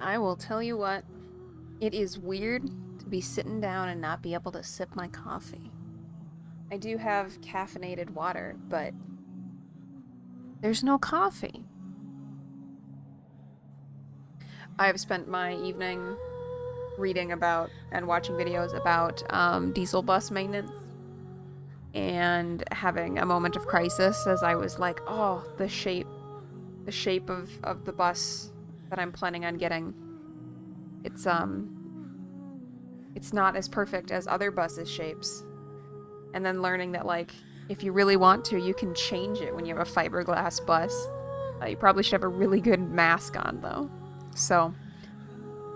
I will tell you what, it is weird to be sitting down and not be able to sip my coffee. I do have caffeinated water, but there's no coffee. I've spent my evening reading about and watching videos about diesel bus maintenance and having a moment of crisis as I was like, oh, the shape of the bus that I'm planning on getting. It's it's not as perfect as other buses' shapes. And then learning that, like, if you really want to, you can change it when you have a fiberglass bus. You probably should have a really good mask on, though. So,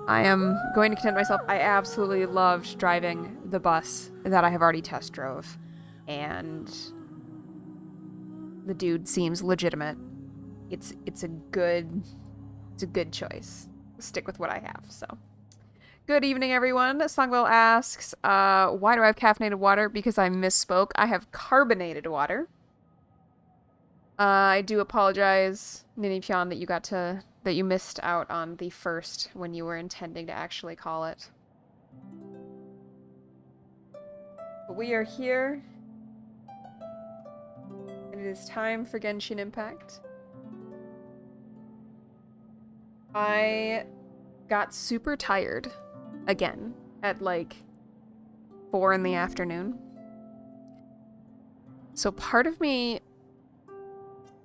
I am going to content myself. I absolutely loved driving the bus that I have already test drove. And the dude seems legitimate. It's a good choice. Stick with what I have, so. Good evening, everyone. Songwell asks, why do I have caffeinated water? Because I misspoke. I have carbonated water. I do apologize, Ninipyeon, that you missed out on the first when you were intending to actually call it. But we are here, and it is time for Genshin Impact. I got super tired again at like 4 in the afternoon. So part of me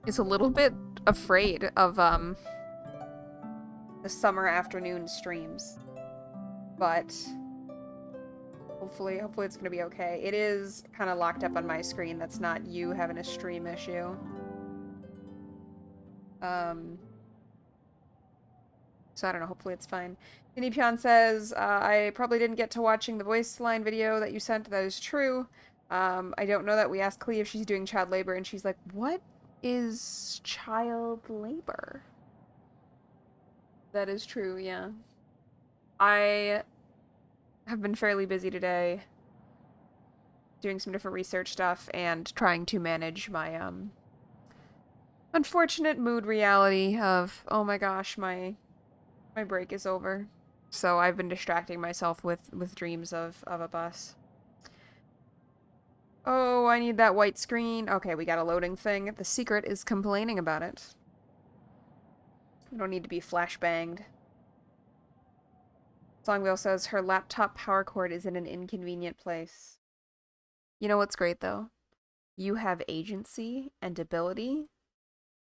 is a little bit afraid of the summer afternoon streams. But hopefully it's gonna be okay. It is kind of locked up on my screen. That's not you having a stream issue. So I don't know, hopefully it's fine. Ninipyeon says, I probably didn't get to watching the voice line video that you sent. That is true. I don't know that. We asked Klee if she's doing child labor, and she's like, what is child labor? That is true, yeah. I have been fairly busy today doing some different research stuff and trying to manage my unfortunate mood reality of, oh my gosh, my break is over. So I've been distracting myself with dreams of a bus. Oh, I need that white screen. Okay, we got a loading thing. The secret is complaining about it. I don't need to be flashbanged. Songville says her laptop power cord is in an inconvenient place. You know what's great, though? You have agency and ability.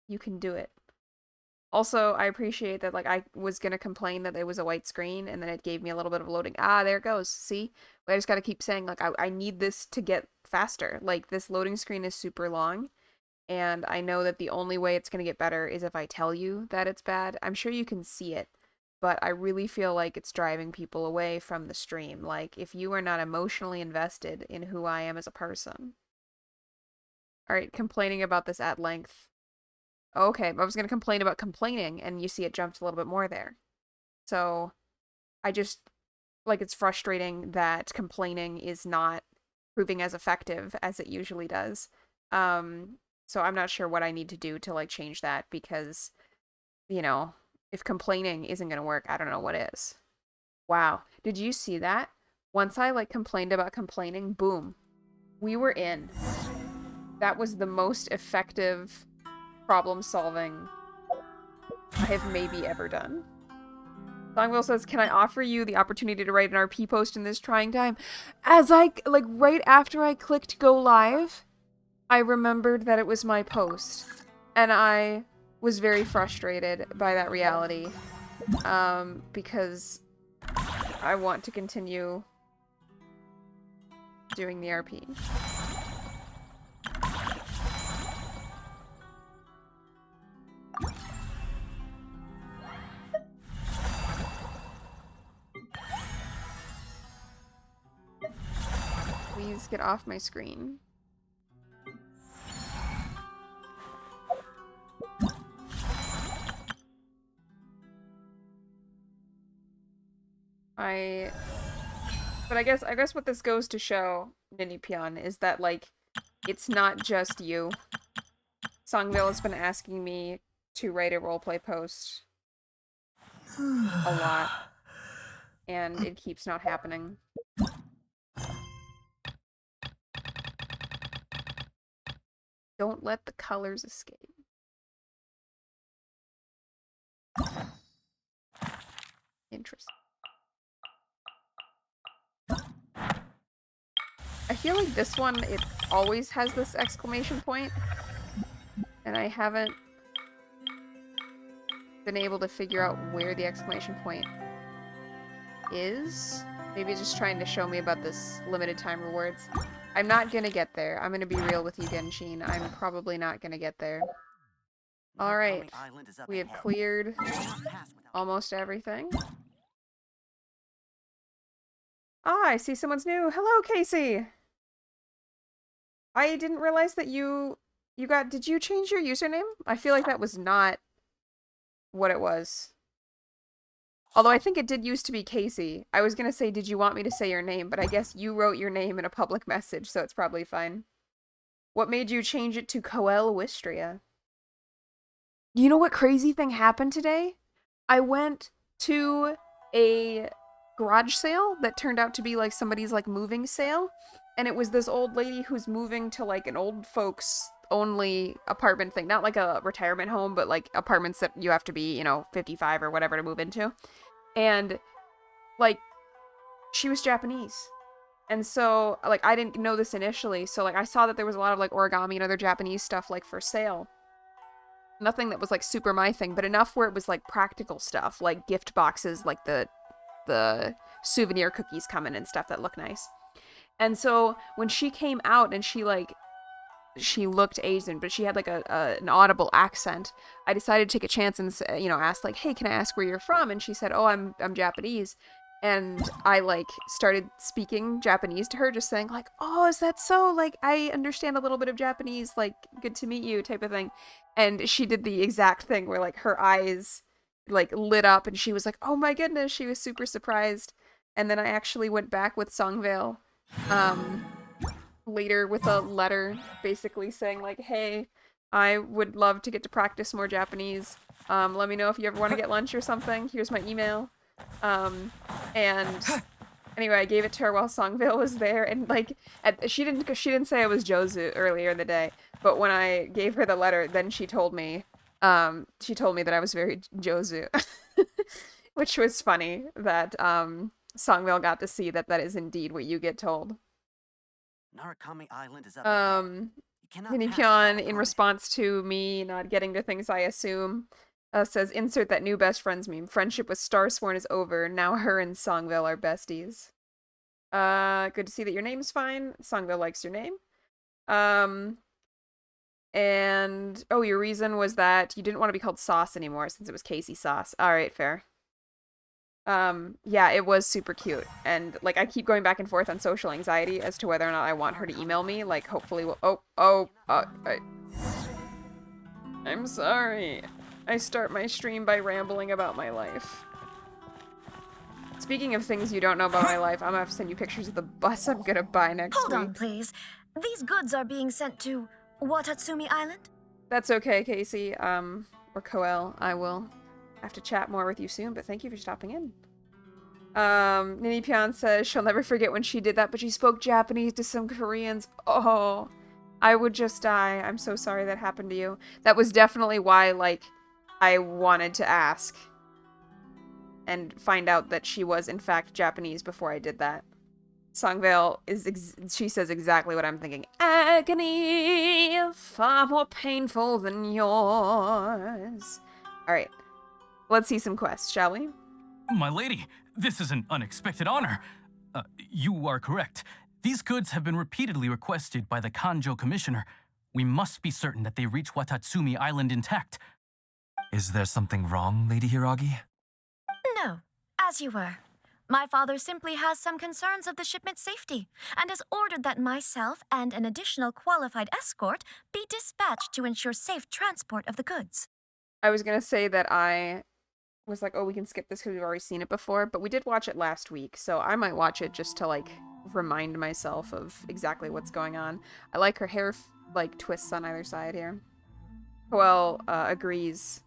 You can do it. Also, I appreciate that, like, I was gonna complain that it was a white screen, and then it gave me a little bit of loading. Ah, there it goes. See? I just gotta keep saying, like, I need this to get faster. Like, this loading screen is super long, and I know that the only way it's gonna get better is if I tell you that it's bad. I'm sure you can see it, but I really feel like it's driving people away from the stream. Like, if you are not emotionally invested in who I am as a person. Alright, complaining about this at length. Okay, I was going to complain about complaining, and you see it jumped a little bit more there. So, I just, like, it's frustrating that complaining is not proving as effective as it usually does. So I'm not sure what I need to do to, like, change that, because, you know, if complaining isn't going to work, I don't know what is. Wow. Did you see that? Once I, like, complained about complaining, boom. We were in. That was the most effective problem solving I have maybe ever done. Songwell says, can I offer you the opportunity to write an RP post in this trying time? As like, right after I clicked go live, I remembered that it was my post. And I was very frustrated by that reality. Because I want to continue doing the RP. Please get off my screen. But I guess what this goes to show, Ninipyeon, is that, like, it's not just you. Songville has been asking me to write a roleplay post a lot. And it keeps not happening. Don't let the colors escape. Interesting. I feel like this one, it always has this exclamation point. And I haven't been able to figure out where the exclamation point is. Maybe it's just trying to show me about this limited time rewards. I'm not gonna get there. I'm gonna be real with you, Genshin. I'm probably not gonna get there. Alright. We have cleared almost everything. Ah, I see someone's new. Hello, Casey! I didn't realize that you got... Did you change your username? I feel like that was not what it was. Although I think it did used to be Casey. I was gonna say, did you want me to say your name? But I guess you wrote your name in a public message, so it's probably fine. What made you change it to Coel Wistria? You know what crazy thing happened today? I went to a garage sale that turned out to be like somebody's like moving sale. And it was this old lady who's moving to like an old folks only apartment thing. Not like a retirement home, but like apartments that you have to be, you know, 55 or whatever to move into. And like she was Japanese. And so like I didn't know this initially. So like I saw that there was a lot of like origami and other Japanese stuff like for sale. Nothing that was like super my thing, but enough where it was like practical stuff, like gift boxes, like the souvenir cookies coming and stuff that look nice. And so when she came out and she looked Asian, but she had like an audible accent, I decided to take a chance and, you know, ask like, hey, can I ask where you're from? And she said, oh, I'm Japanese. And I like started speaking Japanese to her, just saying like, oh, is that so? Like, I understand a little bit of Japanese, like, good to meet you type of thing. And she did the exact thing where like her eyes like lit up and she was like, oh my goodness, she was super surprised. And then I actually went back with Songvale later with a letter basically saying like, hey, I would love to get to practice more Japanese. Let me know if you ever want to get lunch or something. Here's my email. And anyway, I gave it to her while Songvale was there, and like, she didn't say I was Jozu earlier in the day, but when I gave her the letter, then she told me that I was very Jozu, which was funny that Songvale got to see that that is indeed what you get told. Narukami Island is up ahead. Minipyon, in response to me not getting to things I assume, says, insert that new best friends meme. Friendship with Starsworn is over. Now her and Songvale are besties. Good to see that your name's fine. Songvale likes your name. And, oh, your reason was that you didn't want to be called Sauce anymore since it was Casey Sauce. Alright, fair. Yeah, it was super cute. And, like, I keep going back and forth on social anxiety as to whether or not I want her to email me. Like, hopefully we'll... I'm sorry. I start my stream by rambling about my life. Speaking of things you don't know about my life, I'm gonna have to send you pictures of the bus I'm gonna buy next week. Hold on, please. These goods are being sent to Watatsumi Island? That's okay, Casey. Or Coel. I will have to chat more with you soon, but thank you for stopping in. Nini Pian says she'll never forget when she did that, but she spoke Japanese to some Koreans. Oh, I would just die. I'm so sorry that happened to you. That was definitely why, like, I wanted to ask and find out that she was, in fact, Japanese before I did that. Songvale she says exactly what I'm thinking. Agony, far more painful than yours. Alright, let's see some quests, shall we? My lady, this is an unexpected honor. You are correct. These goods have been repeatedly requested by the Kanjo Commissioner. We must be certain that they reach Watatsumi Island intact. Is there something wrong, Lady Hiragi? No, as you were. My father simply has some concerns of the shipment's safety and has ordered that myself and an additional qualified escort be dispatched to ensure safe transport of the goods. I was gonna say that I was like, oh, we can skip this because we've already seen it before, but we did watch it last week, so I might watch it just to, like, remind myself of exactly what's going on. I like her hair, like, twists on either side here. Well, agrees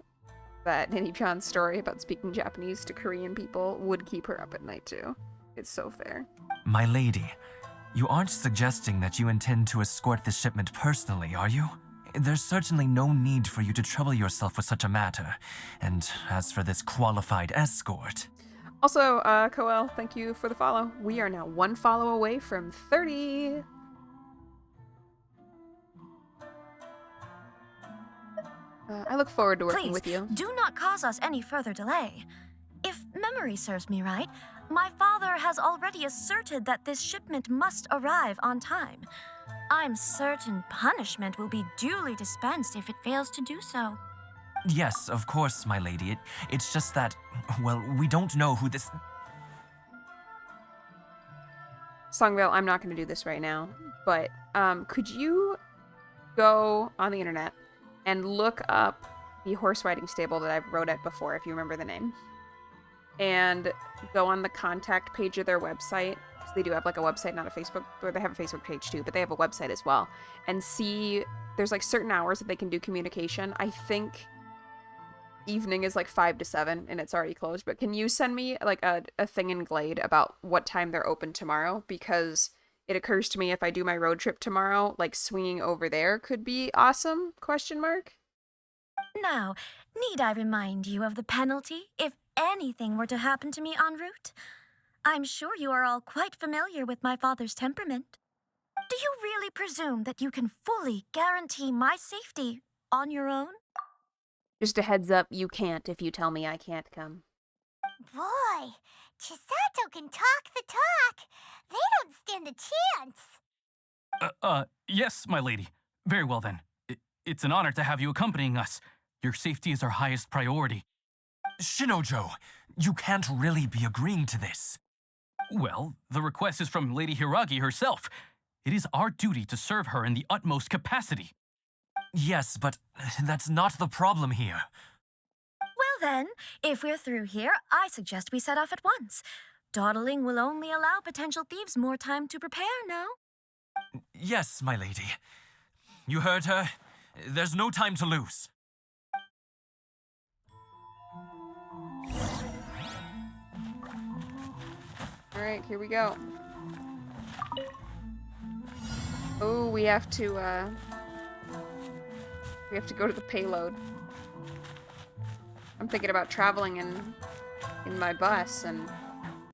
that Nini-chan's story about speaking Japanese to Korean people would keep her up at night too. It's so fair. My lady, you aren't suggesting that you intend to escort this shipment personally, are you? There's certainly no need for you to trouble yourself with such a matter. And as for this qualified escort... Also, Coel, thank you for the follow. We are now 1 follow away from 30. I look forward to working Please, with you. do not cause us any further delay. If memory serves me right, my father has already asserted that this shipment must arrive on time. I'm certain punishment will be duly dispensed if it fails to do so. Yes, of course, my lady. It's just that, well, we don't know who this... Songvale, I'm not going to do this right now, but could you go on the internet and look up the horse riding stable that I've wrote at before, if you remember the name, and go on the contact page of their website, because they do have like a website, not a Facebook, or they have a Facebook page too, but they have a website as well, and see, there's like certain hours that they can do communication. I think evening is like 5 to 7 and it's already closed, but can you send me like a thing in Glade about what time they're open tomorrow? Because it occurs to me if I do my road trip tomorrow, like swinging over there could be awesome, question mark. Now, need I remind you of the penalty if anything were to happen to me en route? I'm sure you are all quite familiar with my father's temperament. Do you really presume that you can fully guarantee my safety on your own? Just a heads up, you can't if you tell me I can't come. Boy, Chisato can talk the talk. They don't stand a chance. Yes, my lady. Very well then. It's an honor to have you accompanying us. Your safety is our highest priority. Shinojo, you can't really be agreeing to this. Well, the request is from Lady Hiragi herself. It is our duty to serve her in the utmost capacity. Yes, but that's not the problem here. Well then, if we're through here, I suggest we set off at once. Dawdling will only allow potential thieves more time to prepare, no? Yes, my lady. You heard her. There's no time to lose. Alright, here we go. Oh, we have to go to the payload. I'm thinking about traveling in my bus and...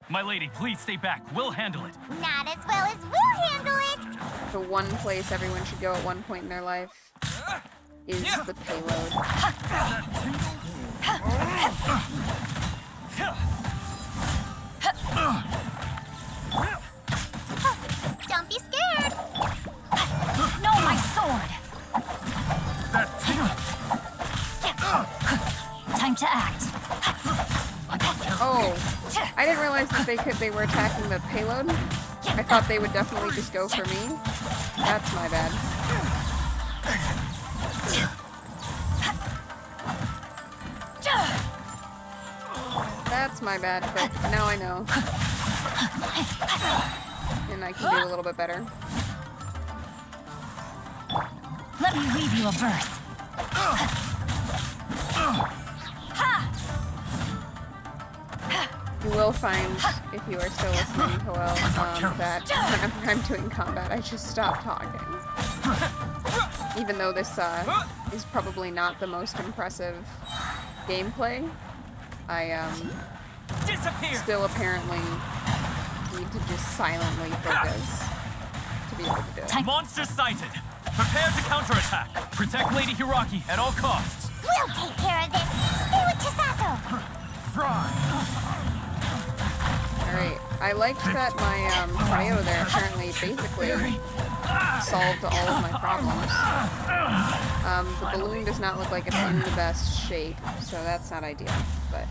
My lady, please stay back. We'll handle it. Not as well as we'll handle it. The one place everyone should go at one point in their life is the payload. Don't be scared. No, my sword! Time to act. Oh, I didn't realize that they were attacking the payload. I thought they would definitely just go for me. That's my bad. That's my bad, but now I know. And I can do a little bit better. Let me weave you a verse. You will find, if you are still listening, Joel, that whenever I'm doing combat, I just stop talking. Even though this is probably not the most impressive gameplay, I still apparently need to just silently focus to be able to do it. Monster sighted. Prepare to counterattack. Protect Lady Hiragi at all costs. We'll take care of this. Stay with Chisato. Alright, I liked that my cryo there apparently basically solved all of my problems. The balloon does not look like it's in the best shape, so that's not ideal, but...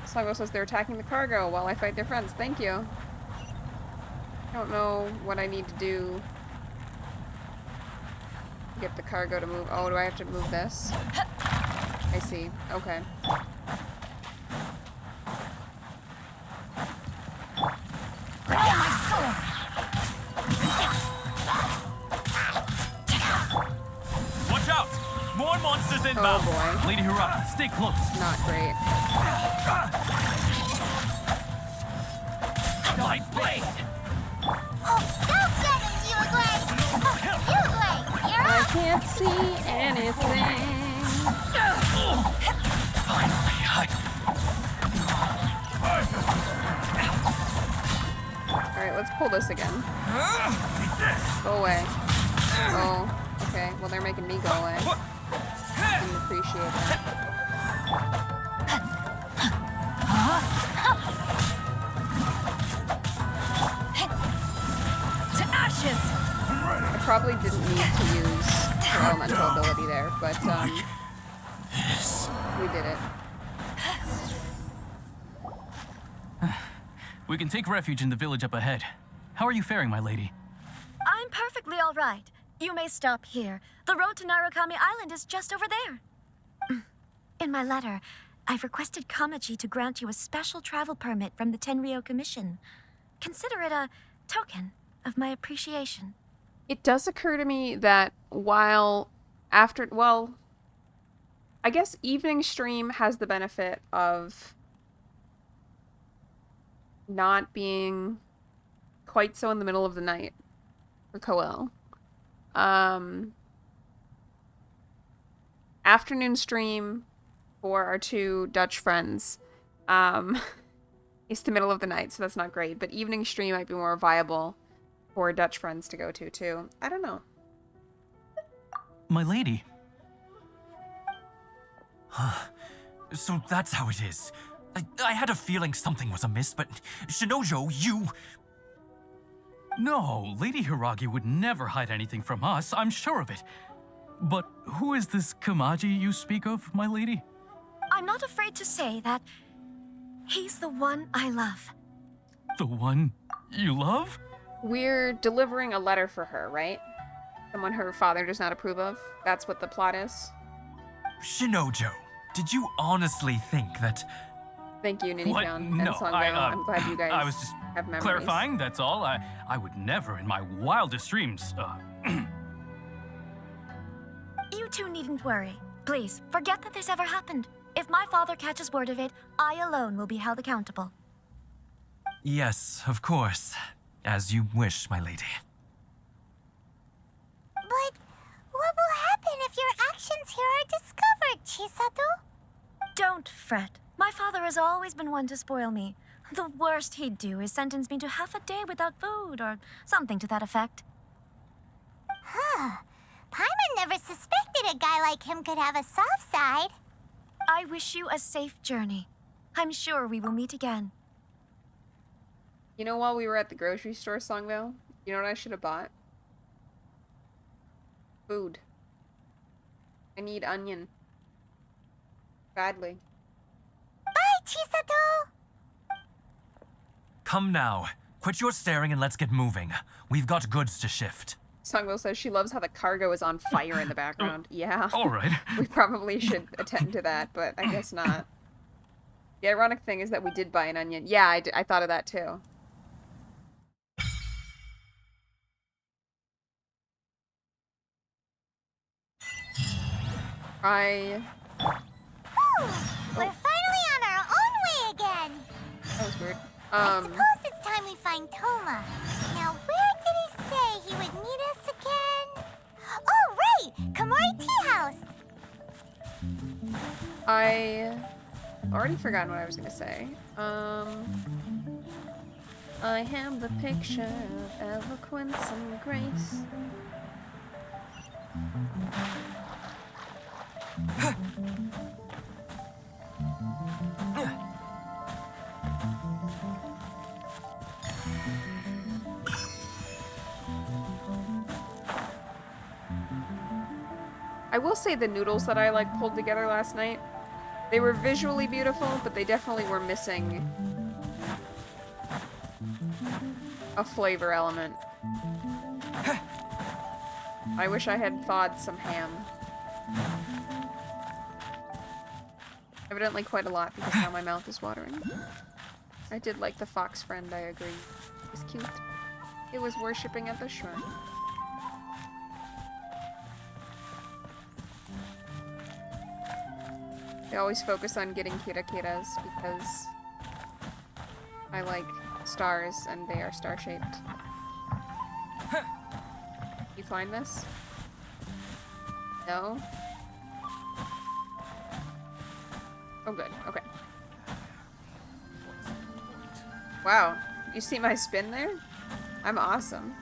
Sago says they're attacking the cargo while I fight their friends. Thank you. I don't know what I need to do to get the cargo to move. Oh, do I have to move this? I see. Okay. Watch out! More monsters Inbound. boy. Lady Hiraki, stay close. Not great. Light blade. Oh, go get him, Uruguay! Uruguay, you're I up! can't see anything. Finally, Alright, let's pull this again. Go away. Oh, okay. Well, they're making me go away. Didn't appreciate that. To ashes! I probably didn't need to use her elemental ability there, but, we did it. We can take refuge in the village up ahead. How are you faring, my lady? I'm perfectly all right. You may stop here. The road to Narukami Island is just over there. In my letter, I've requested Kamaji to grant you a special travel permit from the Tenryou Commission. Consider it a token of my appreciation. It does occur to me that well, I guess evening stream has the benefit of not being quite so in the middle of the night for Coel. Afternoon stream for our two Dutch friends is the middle of the night, so that's not great. But evening stream might be more viable for Dutch friends to go to, too. I don't know. My lady. So that's how it is. I had a feeling something was amiss, but Shinojo, you... No, Lady Hiragi would never hide anything from us, I'm sure of it. But who is this Kamaji you speak of, my lady? I'm not afraid to say that he's the one I love. The one you love? We're delivering a letter for her, right? Someone her father does not approve of. That's what the plot is. Shinojo, did you honestly think that... Thank you, What? Ninifion and No, Songyo. I I'm glad you guys I was just have memories. clarifying, that's all. I would never in my wildest dreams, You two needn't worry. Please, forget that this ever happened. If my father catches word of it, I alone will be held accountable. Yes, of course. As you wish, my lady. But what will happen if your actions here are discovered, Chisato? Don't fret. My father has always been one to spoil me. The worst he'd do is sentence me to half a day without food or something to that effect. Huh. Paimon never suspected a guy like him could have a soft side. I wish you a safe journey. I'm sure we will meet again. You know, while we were at the grocery store, Songville, you know what I should have bought? Food. I need onion. Badly. Bye, Chisato! Come now. Quit your staring and let's get moving. We've got goods to shift. Songville says she loves how the cargo is on fire in the background. Yeah. all right. We probably should attend to that, but I guess not. The ironic thing is that we did buy an onion. Yeah, I thought of that too. Whew, we're finally on our own way again. That was weird. I suppose it's time we find Toma. Now, where did he say he would meet us again? Oh, right! Komori Tea House! I already forgotten what I was gonna say. I am the picture of eloquence and grace. I will say the noodles that I pulled together last night, they were visually beautiful, but they definitely were missing a flavor element. I wish I had thawed some ham. Evidently quite a lot because now my mouth is watering. I did like the fox friend, I agree. It was cute. It was worshipping at the shrine. I always focus on getting kirakiras because I like stars and they are star-shaped. You find this? No? Oh good, okay. Wow, you see my spin there? I'm awesome.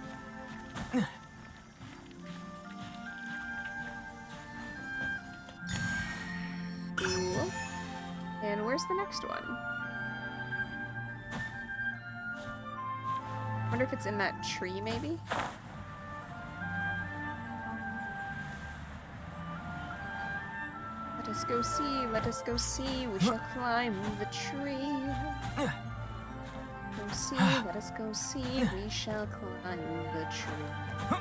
Cool. And where's the next one? Wonder if it's in that tree, maybe? Let us go see, let us go see, we shall climb the tree. Go see, let us go see, we shall climb the tree.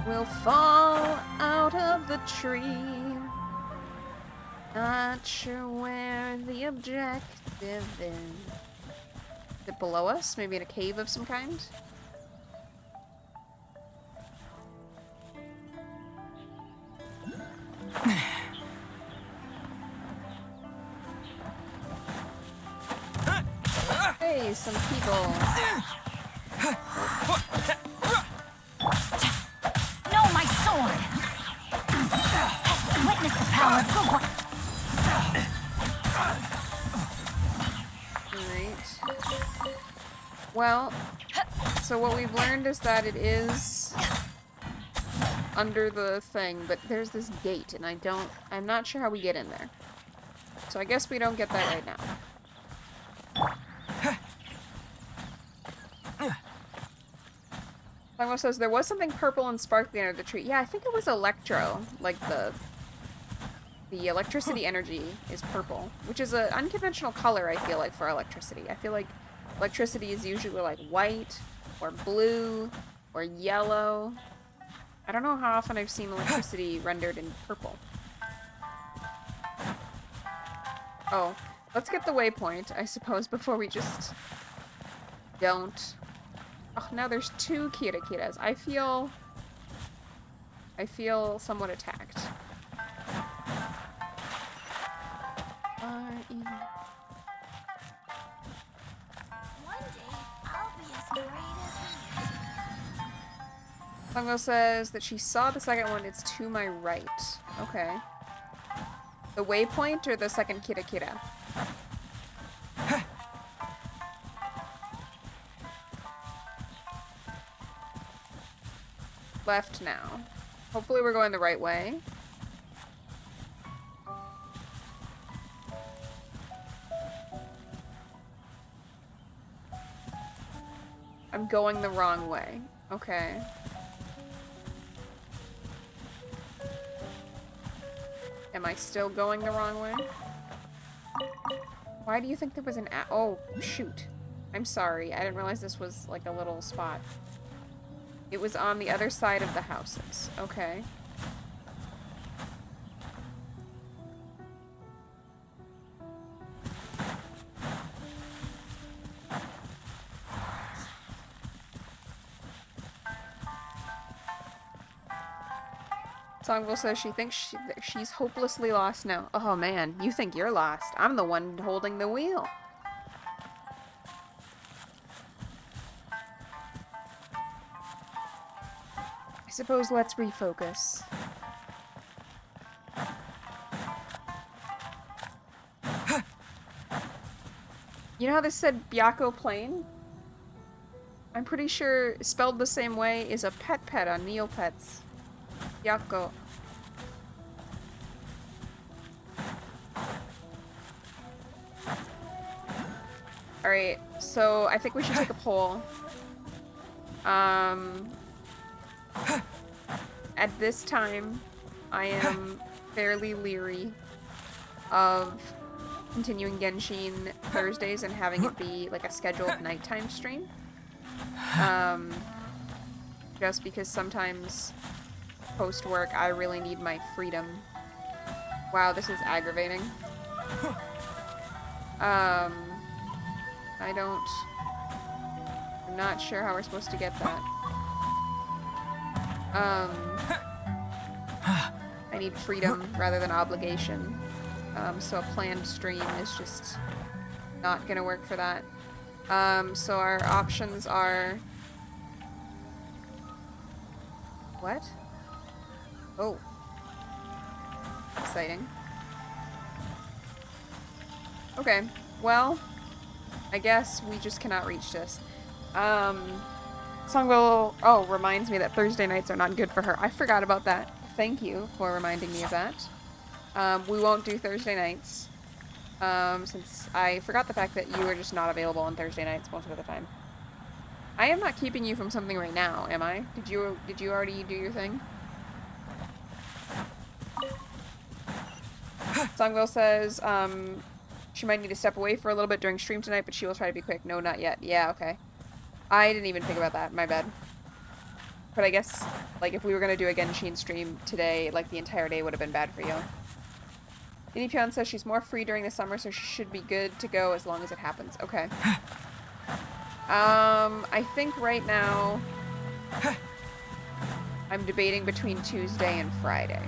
We'll fall out of the tree. Not sure where the objective is. Is it below us? Maybe in a cave of some kind? Hey, some people. No, my sword! Witness the power of Google. Alright. Well, so what we've learned is that it is under the thing, but there's this gate, and I'm not sure how we get in there. So I guess we don't get that right now. Lango says there was something purple and sparkly under the tree. Yeah, I think it was electro, like the electricity energy is purple, which is an unconventional color, I feel like, for electricity. I feel like electricity is usually like white or blue or yellow. I don't know how often I've seen electricity rendered in purple. Oh, let's get the waypoint, I suppose, before we just don't. Oh, now there's 2 kirakiras. I feel somewhat attacked. One day, I'll be as great as he is. Fungo says that she saw the second one. It's to my right. Okay. The waypoint or the second kirakira? Left now. Hopefully we're going the right way. I'm going the wrong way. Okay. Am I still going the wrong way? Why do you think there was an oh, shoot. I'm sorry. I didn't realize this was like a little spot. It was on the other side of the houses. Okay. Songville says she thinks she's hopelessly lost now. Oh man, you think you're lost. I'm the one holding the wheel. I suppose let's refocus. You know how this said Byakko Plain? I'm pretty sure spelled the same way is a pet on Neopets. Byakko. Alright, so I think we should take a poll. At this time, I am fairly leery of continuing Genshin Thursdays and having it be like a scheduled nighttime stream. Just because sometimes post-work I really need my freedom. Wow, this is aggravating. I'm not sure how we're supposed to get that. I need freedom rather than obligation. so a planned stream is just not gonna work for that. So our options are... What? Oh. Exciting. Okay, well, I guess we just cannot reach this. Songwell, reminds me that Thursday nights are not good for her. I forgot about that. Thank you for reminding me of that. We won't do Thursday nights, since I forgot the fact that you are just not available on Thursday nights most of the time. I am not keeping you from something right now, am I? Did you already do your thing? Songville says, she might need to step away for a little bit during stream tonight, but she will try to be quick. No, not yet. Yeah, okay. I didn't even think about that. My bad. But I guess, like, if we were gonna do a Genshin stream today, like, the entire day would have been bad for you. Inipion says she's more free during the summer, so she should be good to go as long as it happens. Okay. I think right now I'm debating between Tuesday and Friday.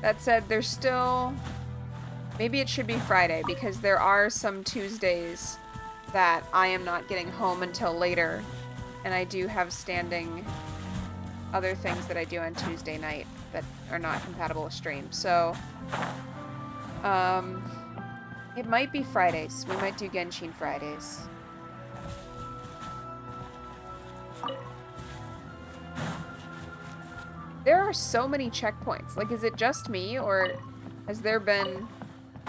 That said, there's still... Maybe it should be Friday, because there are some Tuesdays that I am not getting home until later, and I do have standing other things that I do on Tuesday night that are not compatible with stream. So, it might be Fridays. We might do Genshin Fridays. There are so many checkpoints. Like, is it just me, or has there been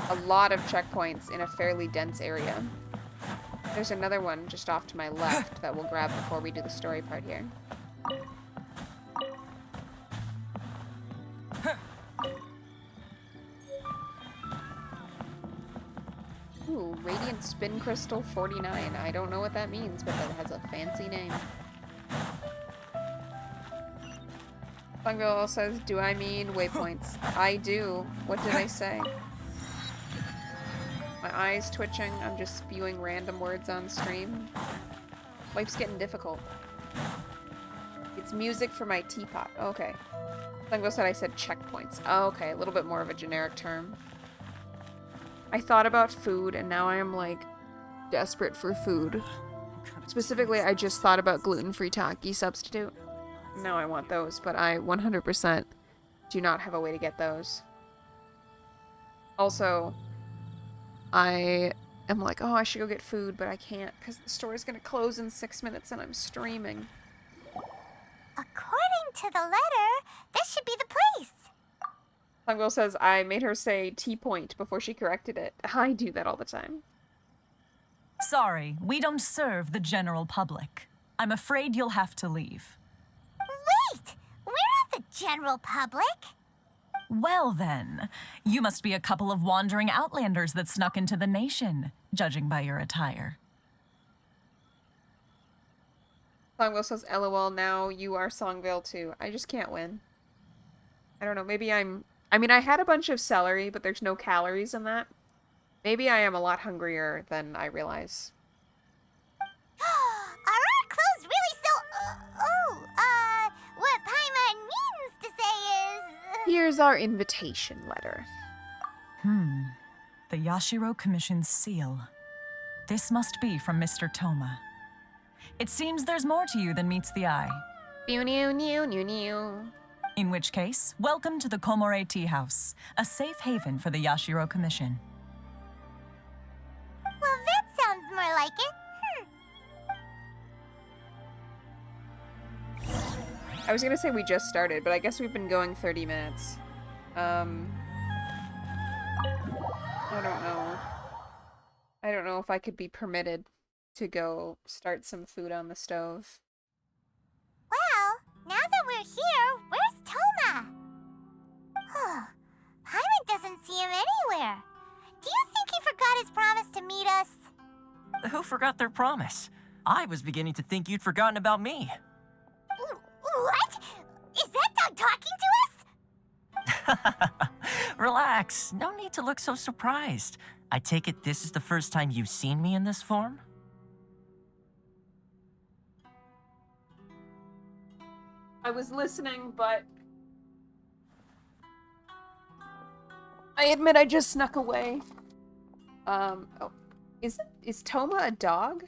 a lot of checkpoints in a fairly dense area? There's another one just off to my left that we'll grab before we do the story part here. Ooh, Radiant Spin Crystal 49. I don't know what that means, but that has a fancy name. Fungo says, do I mean waypoints? I do. What did I say? My eyes twitching. I'm just spewing random words on stream. Life's getting difficult. It's music for my teapot. Okay. Fungo said I said checkpoints. Oh, okay. A little bit more of a generic term. I thought about food, and now I am, like, desperate for food. Specifically, I just thought about gluten-free Taki substitute. Now I want those, but I 100% do not have a way to get those. Also, I am like, oh, I should go get food, but I can't because the store is going to close in 6 minutes and I'm streaming. According to the letter, this should be the place. Songwell says I made her say T-point before she corrected it. I do that all the time. Sorry, we don't serve the general public. I'm afraid you'll have to leave. Wait! We're not the general public. Well then, you must be a couple of wandering outlanders that snuck into the nation, judging by your attire. Songville says, LOL, now you are Songville too. I just can't win. I don't know, maybe I mean, I had a bunch of celery, but there's no calories in that. Maybe I am a lot hungrier than I realize. Are our clothes really so... what Paimon means to say is... Here's our invitation letter. The Yashiro Commission's seal. This must be from Mr. Toma. It seems there's more to you than meets the eye. In which case, welcome to the Komore Tea House, a safe haven for the Yashiro Commission. Well, that sounds more like it. I was gonna say we just started, but I guess we've been going 30 minutes. I don't know. I don't know if I could be permitted to go start some food on the stove. Well, now that we're here, where's Toma? Paimon doesn't see him anywhere. Do you think he forgot his promise to meet us? Who forgot their promise? I was beginning to think you'd forgotten about me. What? Is that dog talking to us? Relax. No need to look so surprised. I take it this is the first time you've seen me in this form? I was listening, but I admit I just snuck away. Oh, is Toma a dog?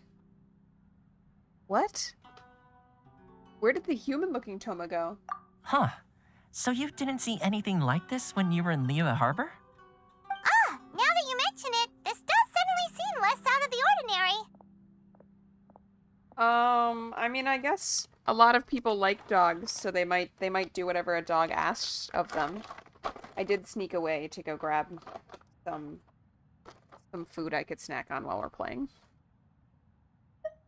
What? Where did the human-looking Toma go? Huh. So you didn't see anything like this when you were in Liyue Harbor? Ah, now that you mention it, this does suddenly seem less out of the ordinary. I mean, I guess a lot of people like dogs, so they might do whatever a dog asks of them. I did sneak away to go grab some food I could snack on while we're playing.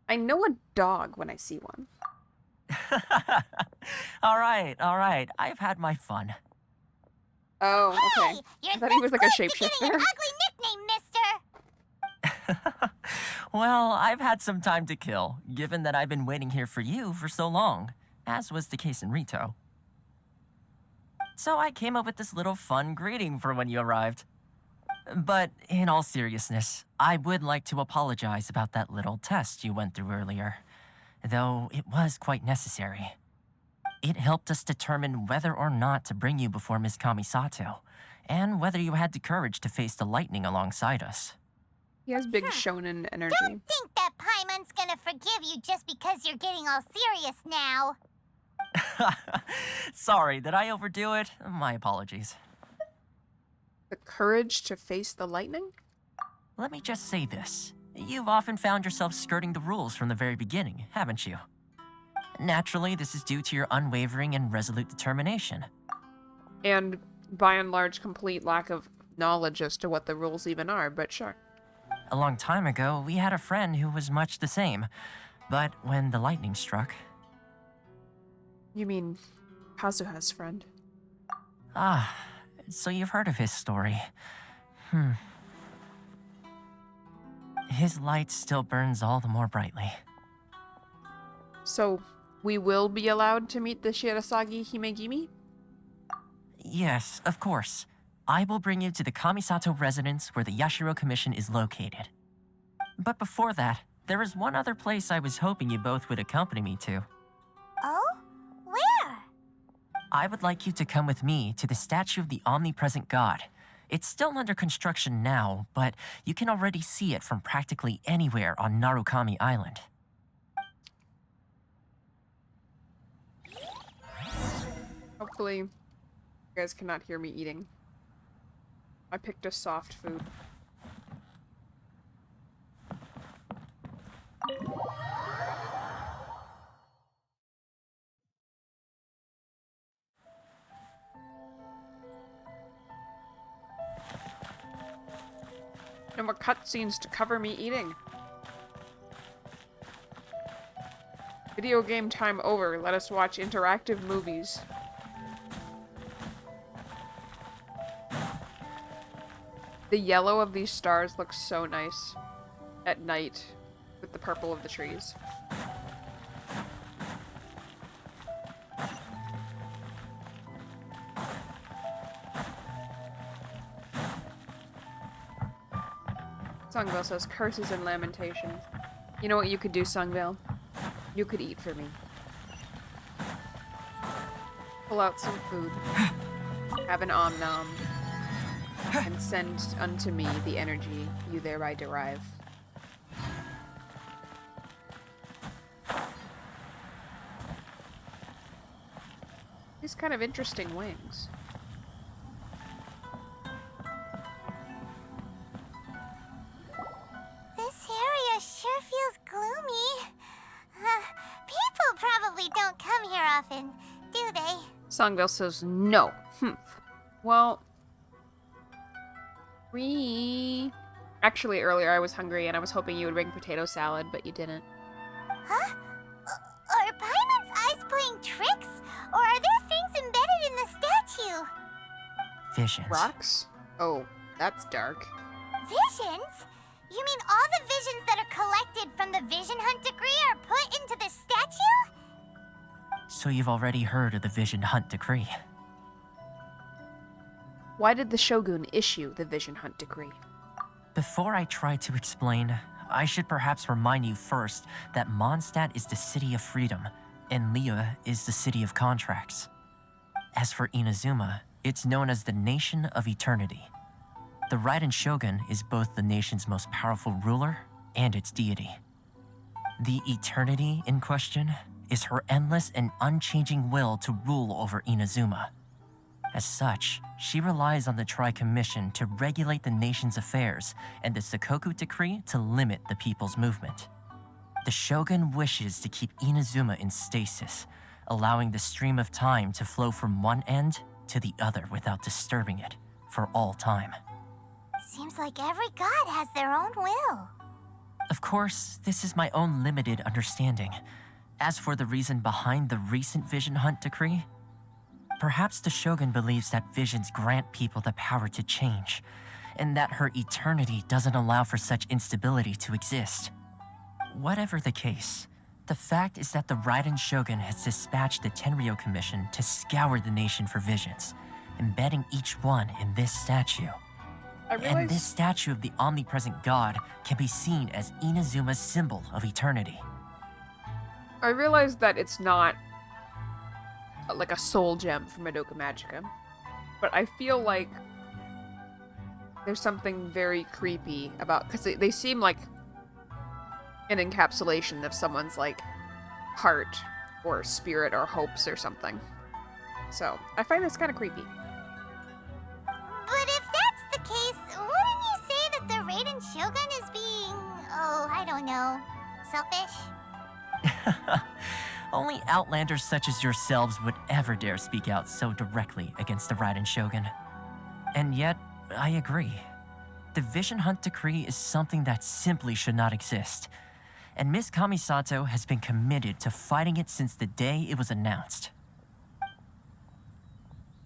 I know a dog when I see one. All right. I've had my fun. Oh, okay. Hey, you're I thought he was like a this close to getting an shapeshifter. ugly nickname, mister. Well, I've had some time to kill, given that I've been waiting here for you for so long, as was the case in Rito. So I came up with this little fun greeting for when you arrived. But in all seriousness, I would like to apologize about that little test you went through earlier, though it was quite necessary. It helped us determine whether or not to bring you before Miss Kamisato, and whether you had the courage to face the lightning alongside us. He has big shonen energy. Don't think that Paimon's gonna forgive you just because you're getting all serious now. Sorry, did I overdo it? My apologies. The courage to face the lightning? Let me just say this. You've often found yourself skirting the rules from the very beginning, haven't you? Naturally, this is due to your unwavering and resolute determination. And by and large, complete lack of knowledge as to what the rules even are, but sure. A long time ago, we had a friend who was much the same. But when the lightning struck... You mean Kazuha's friend? Ah, so you've heard of his story. His light still burns all the more brightly. So, we will be allowed to meet the Shirasagi Himegimi? Yes, of course. I will bring you to the Kamisato residence where the Yashiro Commission is located. But before that, there is one other place I was hoping you both would accompany me to. Oh? Where? I would like you to come with me to the statue of the omnipresent god. It's still under construction now, but you can already see it from practically anywhere on Narukami Island. Hopefully, you guys cannot hear me eating. I picked a soft food. No more cutscenes to cover me eating. Video game time over. Let us watch interactive movies. The yellow of these stars looks so nice at night with the purple of the trees. Songvale says curses and lamentations. You know what you could do, Songvale? You could eat for me. Pull out some food. Have an om nom. And send unto me the energy you thereby derive. These kind of interesting wings. This area sure feels gloomy. People probably don't come here often, do they? Songvale says no. Well, actually, earlier I was hungry and I was hoping you would bring potato salad, but you didn't. Huh? Are Paimon's eyes playing tricks? Or are there things embedded in the statue? Visions. Rocks? Oh, that's dark. Visions? You mean all the visions that are collected from the Vision Hunt decree are put into the statue? So you've already heard of the Vision Hunt decree. Why did the Shogun issue the Vision Hunt decree? Before I try to explain, I should perhaps remind you first that Mondstadt is the city of freedom, and Liyue is the city of contracts. As for Inazuma, it's known as the Nation of Eternity. The Raiden Shogun is both the nation's most powerful ruler and its deity. The Eternity in question is her endless and unchanging will to rule over Inazuma. As such, she relies on the Tri-Commission to regulate the nation's affairs and the Sakoku Decree to limit the people's movement. The Shogun wishes to keep Inazuma in stasis, allowing the stream of time to flow from one end to the other without disturbing it for all time. Seems like every god has their own will. Of course, this is my own limited understanding. As for the reason behind the recent Vision Hunt decree, perhaps the Shogun believes that visions grant people the power to change, and that her eternity doesn't allow for such instability to exist. Whatever the case, the fact is that the Raiden Shogun has dispatched the Tenryo Commission to scour the nation for visions, embedding each one in this statue. And this statue of the omnipresent god can be seen as Inazuma's symbol of eternity. I realize that it's not like a soul gem from Madoka Magica, but I feel like there's something very creepy about, because they seem like an encapsulation of someone's like heart or spirit or hopes or something. So I find this kind of creepy. But if that's the case, wouldn't you say that the Raiden Shogun is being, I don't know, selfish? Only outlanders such as yourselves would ever dare speak out so directly against the Raiden Shogun. And yet, I agree. The Vision Hunt decree is something that simply should not exist. And Miss Kamisato has been committed to fighting it since the day it was announced.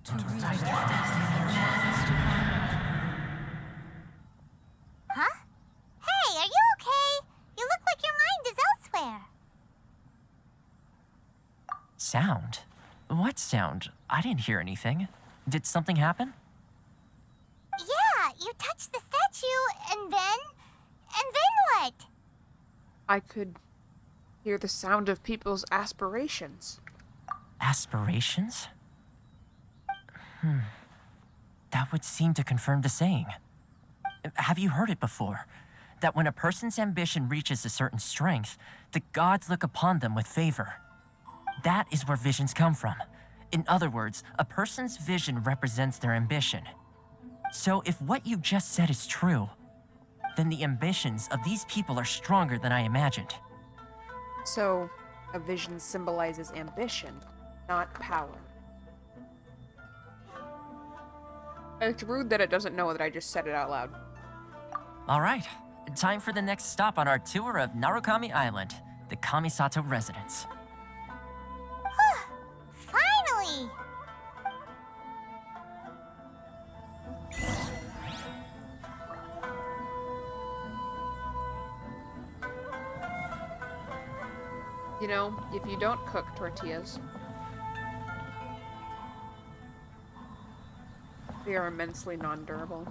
Huh? Hey, are you okay? You look like your mind is elsewhere. Sound? What sound? I didn't hear anything. Did something happen? Yeah, you touched the statue, and then what? I could hear the sound of people's aspirations. Aspirations? That would seem to confirm the saying. Have you heard it before? That when a person's ambition reaches a certain strength, the gods look upon them with favor. That is where visions come from. In other words, a person's vision represents their ambition. So if what you just said is true, then the ambitions of these people are stronger than I imagined. So, a vision symbolizes ambition, not power. It's rude that it doesn't know that I just said it out loud. All right, time for the next stop on our tour of Narukami Island, the Kamisato residence. Finally! You know, if you don't cook tortillas, they are immensely non-durable.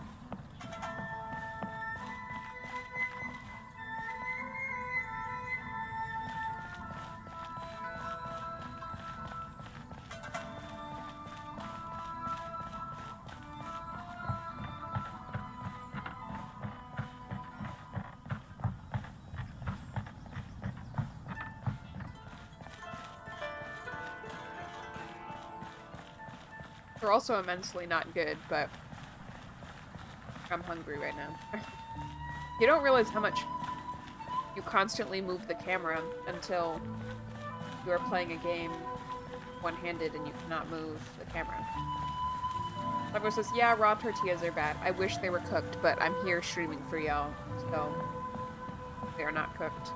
They're also immensely not good, but I'm hungry right now. You don't realize how much you constantly move the camera until you are playing a game one-handed and you cannot move the camera. Everyone says, yeah, raw tortillas are bad. I wish they were cooked, but I'm here streaming for y'all, so they are not cooked.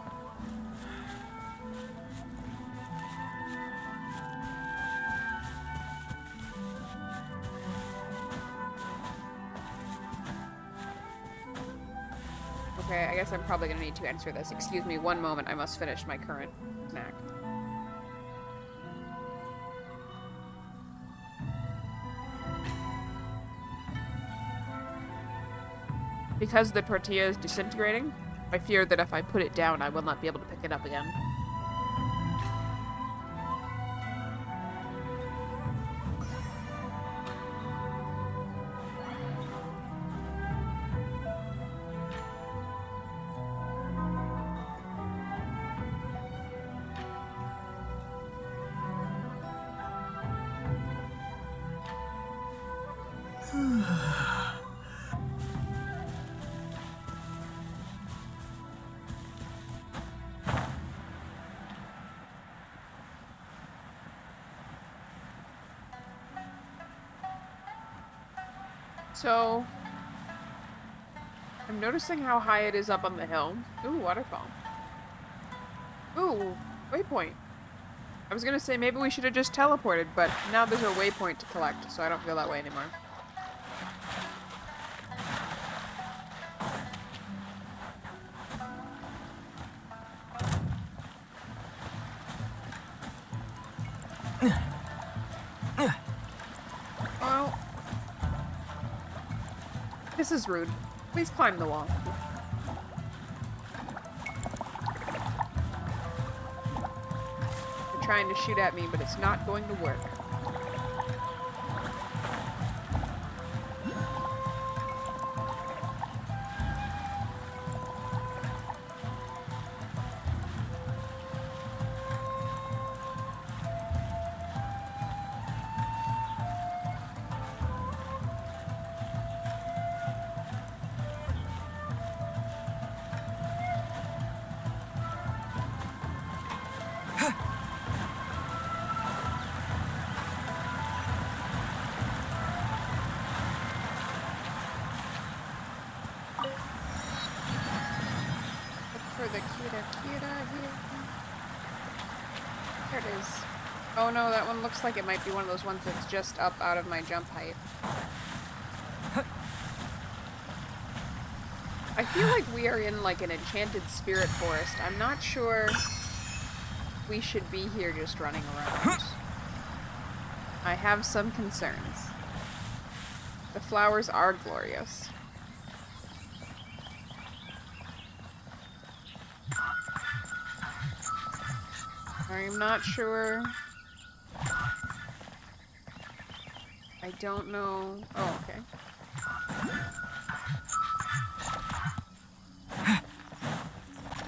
Okay, I guess I'm probably gonna need to answer this. Excuse me, one moment. I must finish my current snack. Because the tortilla is disintegrating, I fear that if I put it down, I will not be able to pick it up again. So, I'm noticing how high it is up on the hill. Ooh, waterfall. Ooh, waypoint. I was gonna say maybe we should have just teleported, but now there's a waypoint to collect, so I don't feel that way anymore. Well, this is rude. Please climb the wall. They're trying to shoot at me, but it's not going to work. For the Kira here. There it is. Oh no, that one looks like it might be one of those ones that's just up out of my jump height. I feel like we are in like an enchanted spirit forest. I'm not sure we should be here just running around. I have some concerns. The flowers are glorious. I'm not sure. I don't know. Oh, okay.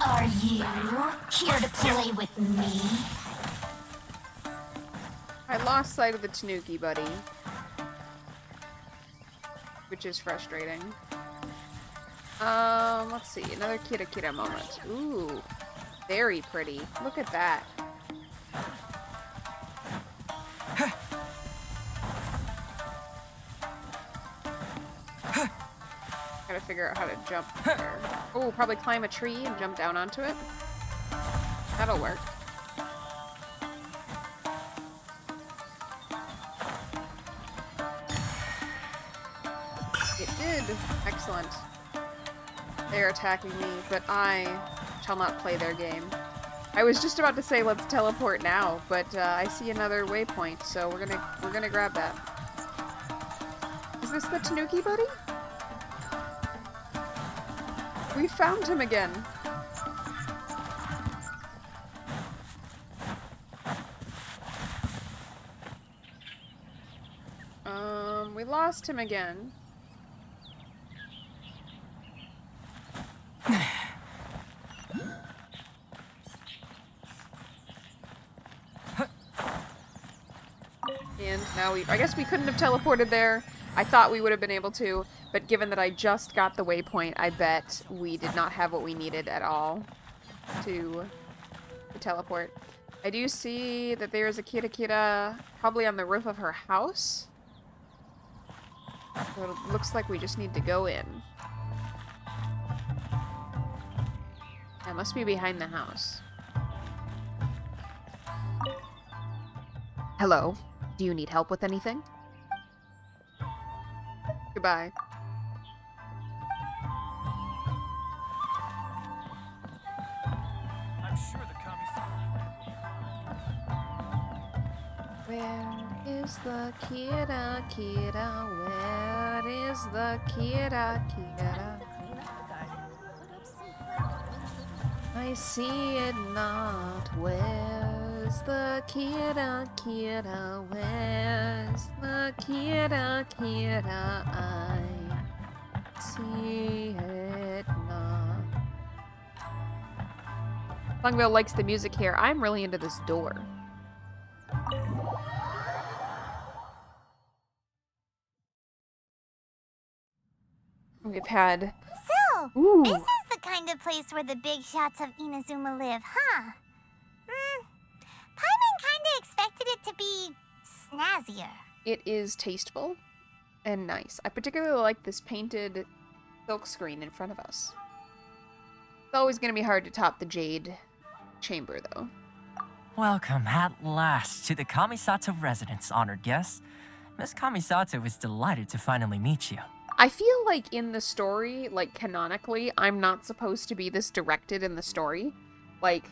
Are you here to play with me? I lost sight of the Tanuki buddy, which is frustrating. Let's see. Another Kira moment. Ooh, very pretty. Look at that. Gotta figure out how to jump there. Oh, probably climb a tree and jump down onto it. That'll work. It did. Excellent. They're attacking me, but I shall not play their game. I was just about to say let's teleport now, but I see another waypoint, so we're gonna grab that. Is this the Tanuki buddy? We found him again. We lost him again. And now I guess we couldn't have teleported there. I thought we would have been able to, but given that I just got the waypoint, I bet we did not have what we needed at all to teleport. I do see that there is a Kira probably on the roof of her house. So it looks like we just need to go in. That must be behind the house. Hello. Do you need help with anything? Goodbye. I'm sure the Where is the Kira? Where is the Kira? I see it not. Where's the Kira? Where's the Kira? I see it not. Longville likes the music here. I'm really into this door. We've had... So, Ooh. this is the kind of place where the big shots of Inazuma live, huh? Paimon kinda expected it to be snazzier. It is tasteful and nice. I particularly like this painted silk screen in front of us. It's always going to be hard to top the Jade Chamber, though. Welcome at last to the Kamisato residence, honored guests. Miss Kamisato is delighted to finally meet you. I feel like in the story, like canonically, I'm not supposed to be this directed in the story. Like,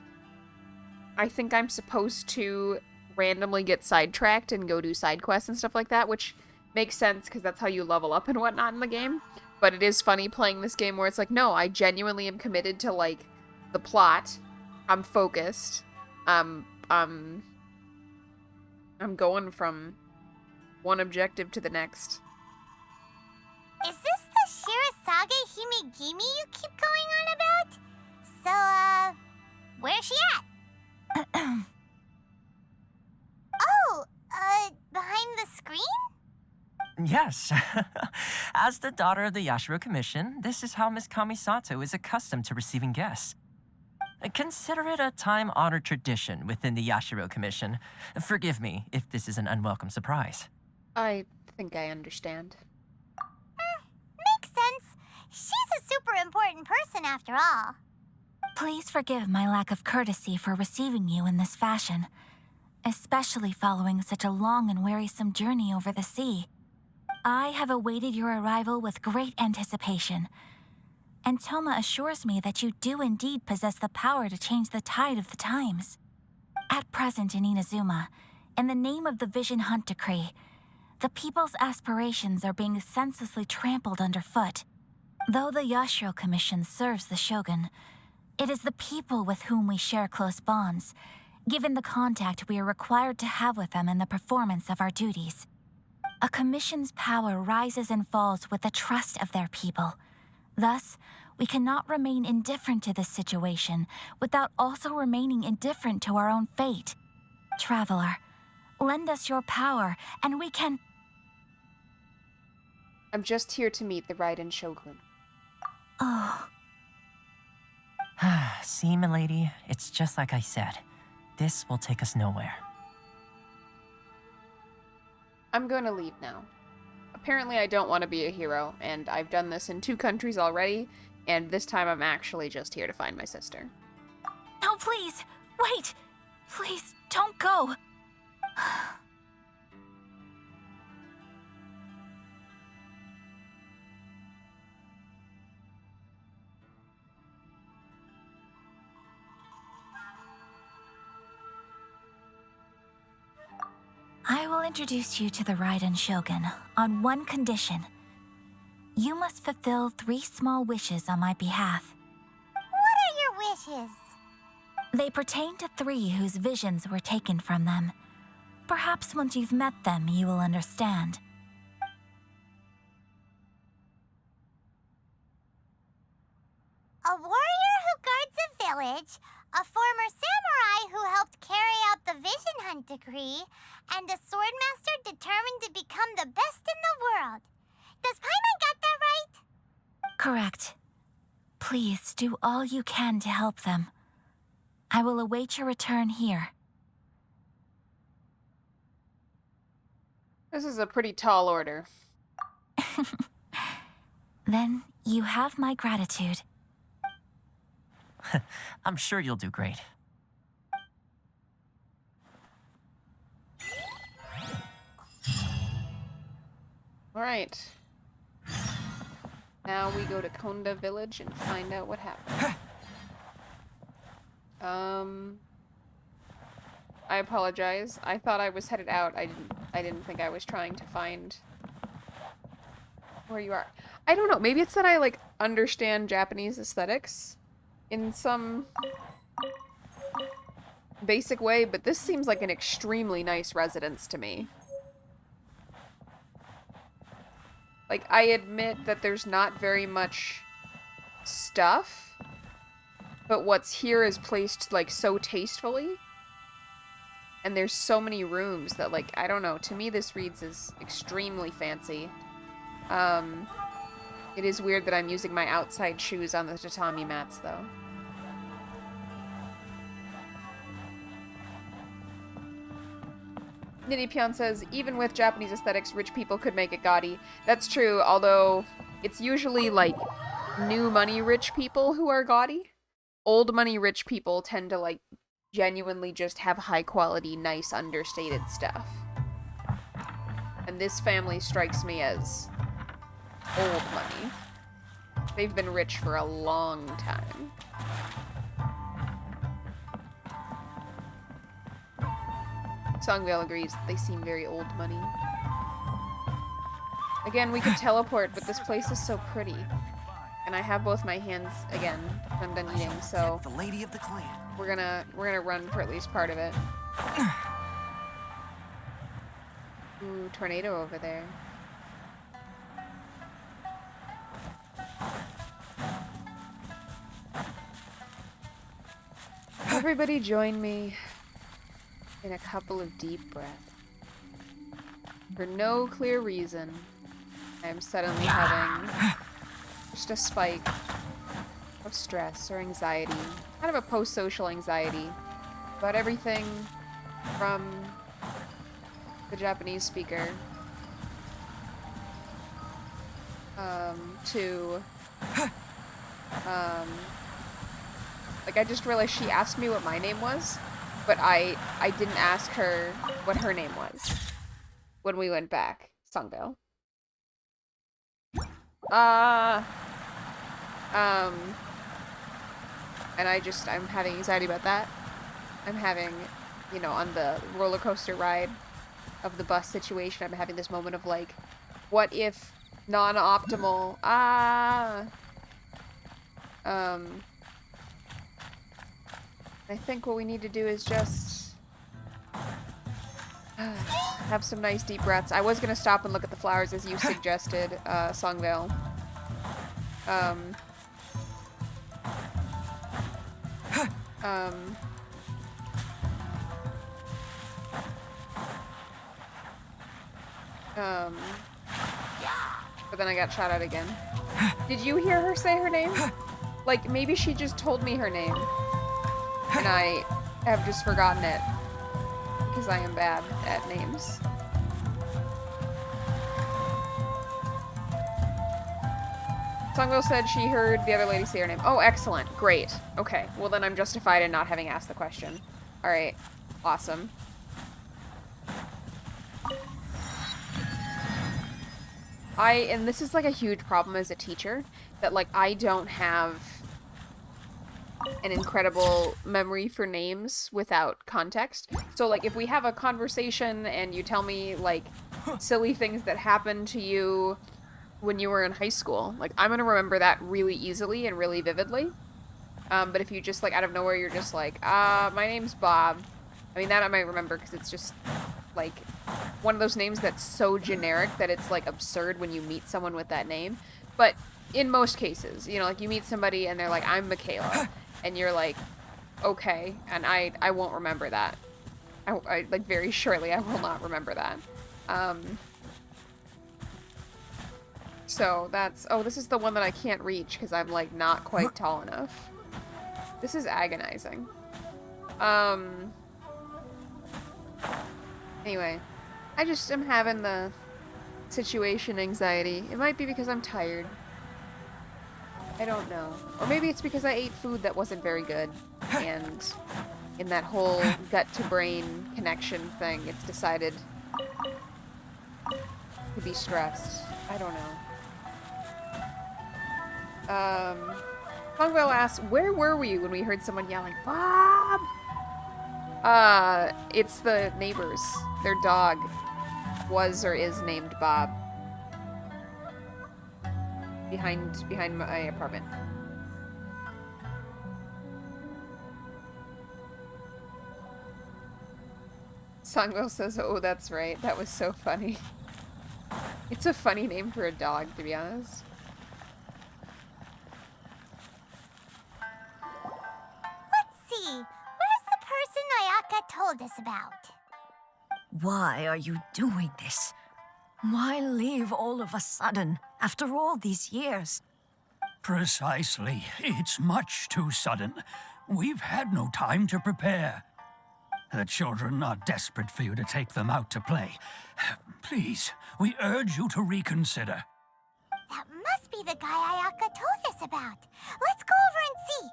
I think I'm supposed to randomly get sidetracked and go do side quests and stuff like that, which makes sense because that's how you level up and whatnot in the game. But it is funny playing this game where it's like, no, I genuinely am committed to, like, the plot. I'm focused. I'm going from one objective to the next. Is this the Shirazage Himegimi you keep going on about? So, where's she at? Oh, behind the screen? Yes. As the daughter of the Yashiro Commission, this is how Miss Kamisato is accustomed to receiving guests. Consider it a time-honored tradition within the Yashiro Commission. Forgive me if this is an unwelcome surprise. I think I understand. Makes sense. She's a super important person after all. Please forgive my lack of courtesy for receiving you in this fashion, especially following such a long and wearisome journey over the sea. I have awaited your arrival with great anticipation, and Toma assures me that you do indeed possess the power to change the tide of the times. At present in Inazuma, in the name of the Vision Hunt Decree, the people's aspirations are being senselessly trampled underfoot. Though the Yashiro Commission serves the Shogun, it is the people with whom we share close bonds, given the contact we are required to have with them in the performance of our duties. A commission's power rises and falls with the trust of their people. Thus, we cannot remain indifferent to this situation without also remaining indifferent to our own fate. Traveler, lend us your power, and we can... I'm just here to meet the Raiden Shogun. Oh, See, milady, it's just like I said. This will take us nowhere. I'm going to leave now. Apparently I don't want to be a hero, and I've done this in 2 countries already, and this time I'm actually just here to find my sister. no, please, wait! Please, don't go! I will introduce you to the Raiden Shogun on one condition. You must fulfill 3 small wishes on my behalf. What are your wishes? They pertain to 3 whose visions were taken from them. Perhaps once you've met them, you will understand. A warrior who guards a village, a former samurai who helped carry out the Vision Hunt Decree, and a swordmaster determined to become the best in the world. Does Paimon get that right? Correct. Please do all you can to help them. I will await your return here. This is a pretty tall order. Then you have my gratitude. I'm sure you'll do great. Alright. Now we go to Konda Village and find out what happened. I apologize. I thought I was headed out. I didn't think I was trying to find where you are. I don't know. Maybe it's that I, like, understand Japanese aesthetics in some basic way, but this seems like an extremely nice residence to me. Like, I admit that there's not very much stuff, but what's here is placed, like, so tastefully. And there's so many rooms that, like, I don't know, to me this reads as extremely fancy. It is weird that I'm using my outside shoes on the tatami mats, though. Nitty says, even with Japanese aesthetics, rich people could make it gaudy. That's true, although it's usually, like, new money rich people who are gaudy. Old money rich people tend to, like, genuinely just have high quality, nice, understated stuff. And this family strikes me as old money. They've been rich for a long time. Songvale agrees that they seem very old money. Again, we could teleport, but this place is so pretty. And I have both my hands again when I'm done eating, so The lady of the clan. we're gonna run for at least part of it. Ooh, tornado over there. Everybody join me in a couple of deep breaths. For no clear reason, I am suddenly having just a spike of stress or anxiety, kind of a post-social anxiety about everything from the Japanese speaker to like I just realized she asked me what my name was, but I didn't ask her what her name was when we went back. Songvale. And I'm having anxiety about that. I'm having, you know, on the roller coaster ride of the bus situation, I'm having this moment of like, what if non-optimal, I think what we need to do is just have some nice deep breaths. I was gonna stop and look at the flowers as you suggested, Songvale. But then I got shot at again. Did you hear her say her name? Like, maybe she just told me her name. And I have just forgotten it. Because I am bad at names. Songville said she heard the other lady say her name. Oh, excellent. Great. Okay. Well, then I'm justified in not having asked the question. Alright. Awesome. And this is like a huge problem as a teacher, that like I don't have an incredible memory for names without context. So like if we have a conversation and you tell me like silly things that happened to you when you were in high school, like I'm gonna remember that really easily and really vividly. But if you just like out of nowhere, you're just like, my name's Bob. I mean, that I might remember because it's just like one of those names that's so generic that it's like absurd when you meet someone with that name. But in most cases, you know, like you meet somebody and they're like, I'm Michaela. And you're like, okay. And I won't remember that. I like very shortly, I will not remember that. So that's, oh, this is the one that I can't reach because I'm like not quite tall enough. This is agonizing. Anyway, I just am having the situation anxiety. It might be because I'm tired. I don't know. Or maybe it's because I ate food that wasn't very good. And in that whole gut-to-brain connection thing, it's decided to be stressed. I don't know. Hongwell asks, where were we when we heard someone yelling, Bob? It's the neighbors. Their dog was or is named Bob. Behind my apartment. Songwell says, oh, that's right. That was so funny. It's a funny name for a dog, to be honest. Let's see. Where's the person Ayaka told us about? Why are you doing this? Why leave all of a sudden, after all these years? Precisely. It's much too sudden. We've had no time to prepare. The children are desperate for you to take them out to play. Please, we urge you to reconsider. That must be the guy Ayaka told us about. Let's go over and see.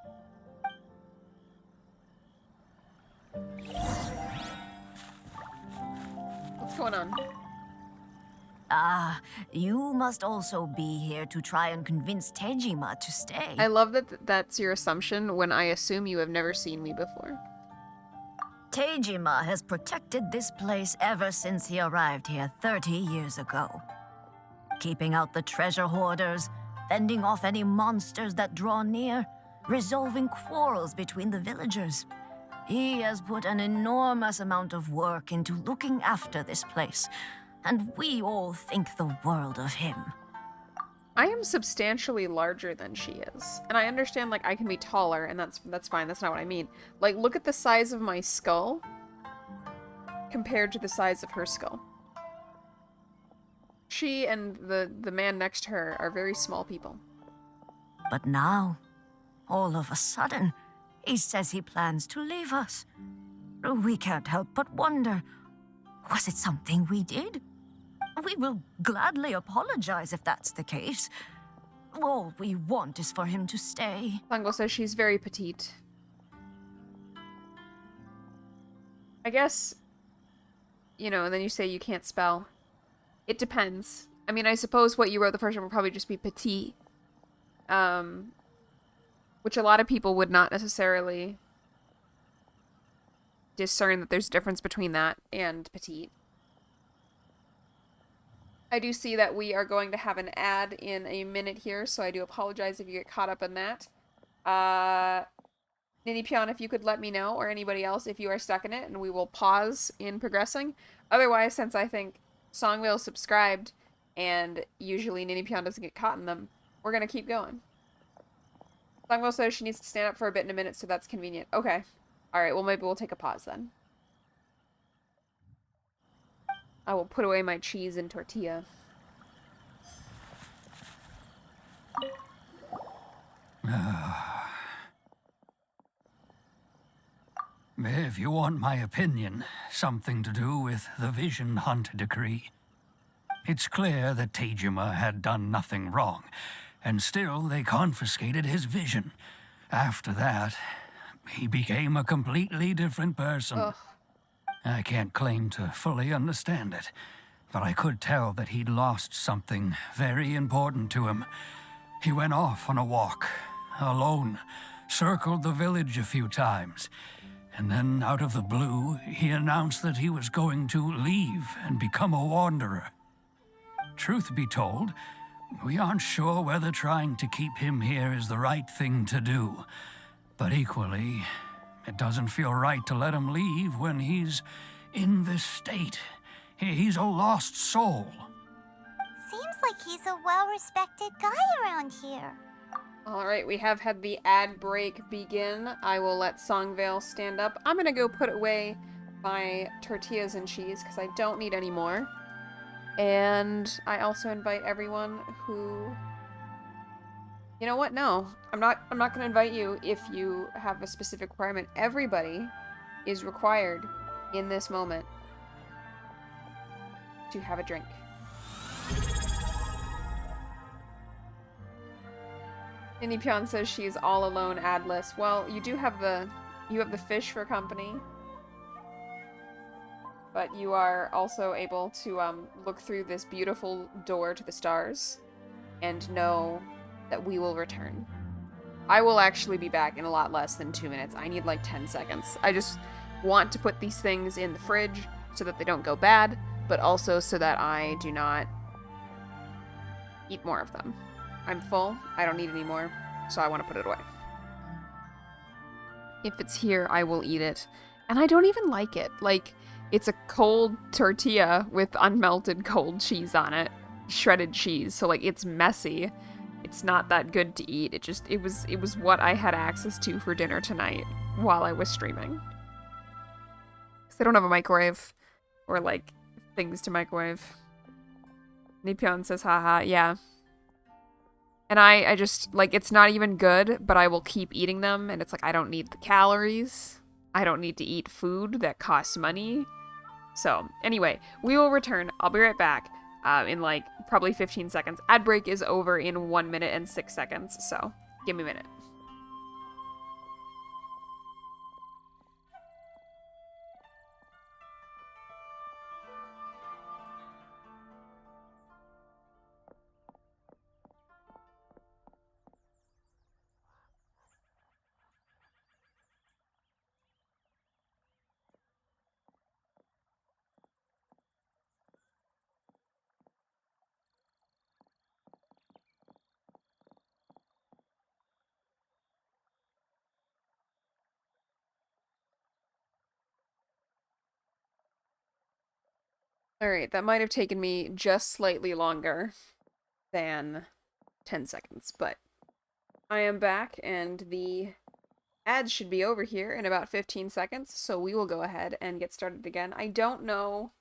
What's going on? You must also be here to try and convince Tejima to stay. I love that that's your assumption when I assume you have never seen me before. Tejima has protected this place ever since he arrived here 30 years ago. Keeping out the treasure hoarders, fending off any monsters that draw near, resolving quarrels between the villagers. He has put an enormous amount of work into looking after this place, and we all think the world of him. I am substantially larger than she is. And I understand, like, I can be taller, and that's fine. That's not what I mean. Like, look at the size of my skull compared to the size of her skull. She and the man next to her are very small people. But now, all of a sudden, he says he plans to leave us. We can't help but wonder, was it something we did? We will gladly apologize if that's the case. All we want is for him to stay. Sango says she's very petite. I guess, you know, and then you say you can't spell. It depends. I mean, I suppose what you wrote the first time would probably just be petite. Which a lot of people would not necessarily discern that there's a difference between that and petite. I do see that we are going to have an ad in a minute here, so I do apologize if you get caught up in that. Ninipion, if you could let me know, or anybody else, if you are stuck in it, and we will pause in progressing. Otherwise, since I think Songvale subscribed, and usually Ninipion doesn't get caught in them, we're going to keep going. Songvale says she needs to stand up for a bit in a minute, so that's convenient. Okay. Alright, well maybe we'll take a pause then. I will put away my cheese and tortilla. If you want my opinion, something to do with the Vision Hunt decree. It's clear that Tejima had done nothing wrong, and still they confiscated his vision. After that, he became a completely different person. Ugh. I can't claim to fully understand it, but I could tell that he'd lost something very important to him. He went off on a walk, alone, circled the village a few times, and then out of the blue, he announced that he was going to leave and become a wanderer. Truth be told, we aren't sure whether trying to keep him here is the right thing to do, but equally, it doesn't feel right to let him leave when he's in this state. He's a lost soul. Seems like he's a well-respected guy around here. Alright, we have had the ad break begin. I will let Songvale stand up. I'm gonna go put away my tortillas and cheese because I don't need any more. And I also invite everyone who... You know what? No. I'm not gonna invite you if you have a specific requirement. Everybody is required in this moment to have a drink. Ninipion says she's all alone, adless. Well, you do have the fish for company. But you are also able to look through this beautiful door to the stars and know that we will return. I will actually be back in a lot less than 2 minutes. I need like 10 seconds. I just want to put these things in the fridge so that they don't go bad, but also so that I do not eat more of them. I'm full. I don't need any more, so I want to put it away. If it's here, I will eat it. And I don't even like it. Like, it's a cold tortilla with unmelted cold cheese on it. Shredded cheese. So, like, it's messy. It's not that good to eat. It was what I had access to for dinner tonight while I was streaming. Because I don't have a microwave or, like, things to microwave. Nippon says, haha, yeah. And I just, like, it's not even good, but I will keep eating them, and it's like, I don't need the calories. I don't need to eat food that costs money. So, anyway, we will return. I'll be right back in, like, probably 15 seconds. Ad break is over in 1 minute and 6 seconds, so give me a minute. Alright, that might have taken me just slightly longer than 10 seconds, but I am back, and the ads should be over here in about 15 seconds, so we will go ahead and get started again. I don't know...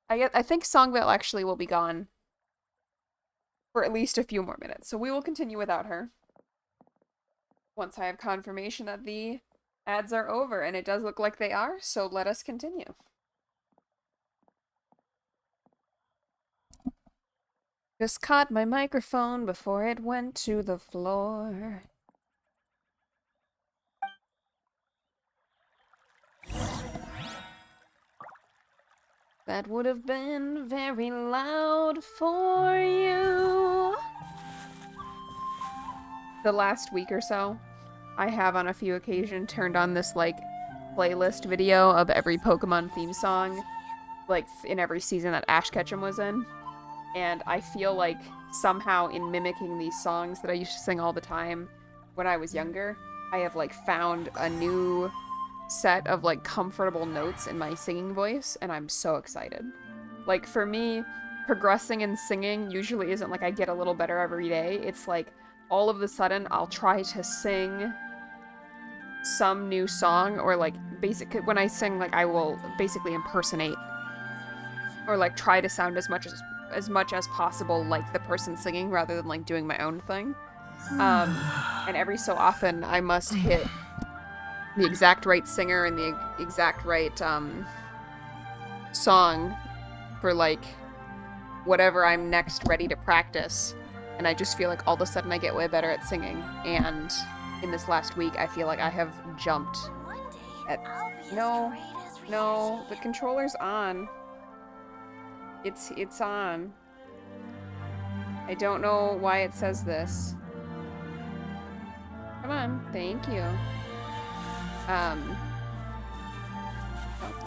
I think Songville actually will be gone for at least a few more minutes, so we will continue without her once I have confirmation that the ads are over, and it does look like they are, so let us continue. Just caught my microphone before it went to the floor. That would have been very loud for you. The last week or so, I have on a few occasions turned on this, like, playlist video of every Pokemon theme song, like, in every season that Ash Ketchum was in. And I feel like somehow in mimicking these songs that I used to sing all the time when I was younger, I have, like, found a new set of, like, comfortable notes in my singing voice, and I'm so excited. Like, for me, progressing in singing usually isn't like I get a little better every day. It's like, all of a sudden, I'll try to sing some new song, or, like, when I sing, like, I will basically impersonate, or, like, try to sound as much as possible like the person singing, rather than, like, doing my own thing. And every so often, I must hit the exact right singer and the exact right, song for, like, whatever I'm next ready to practice. And I just feel like all of a sudden I get way better at singing. And in this last week, I feel like I have jumped at... No, the controller's on. It's on. I don't know why it says this. Come on, thank you.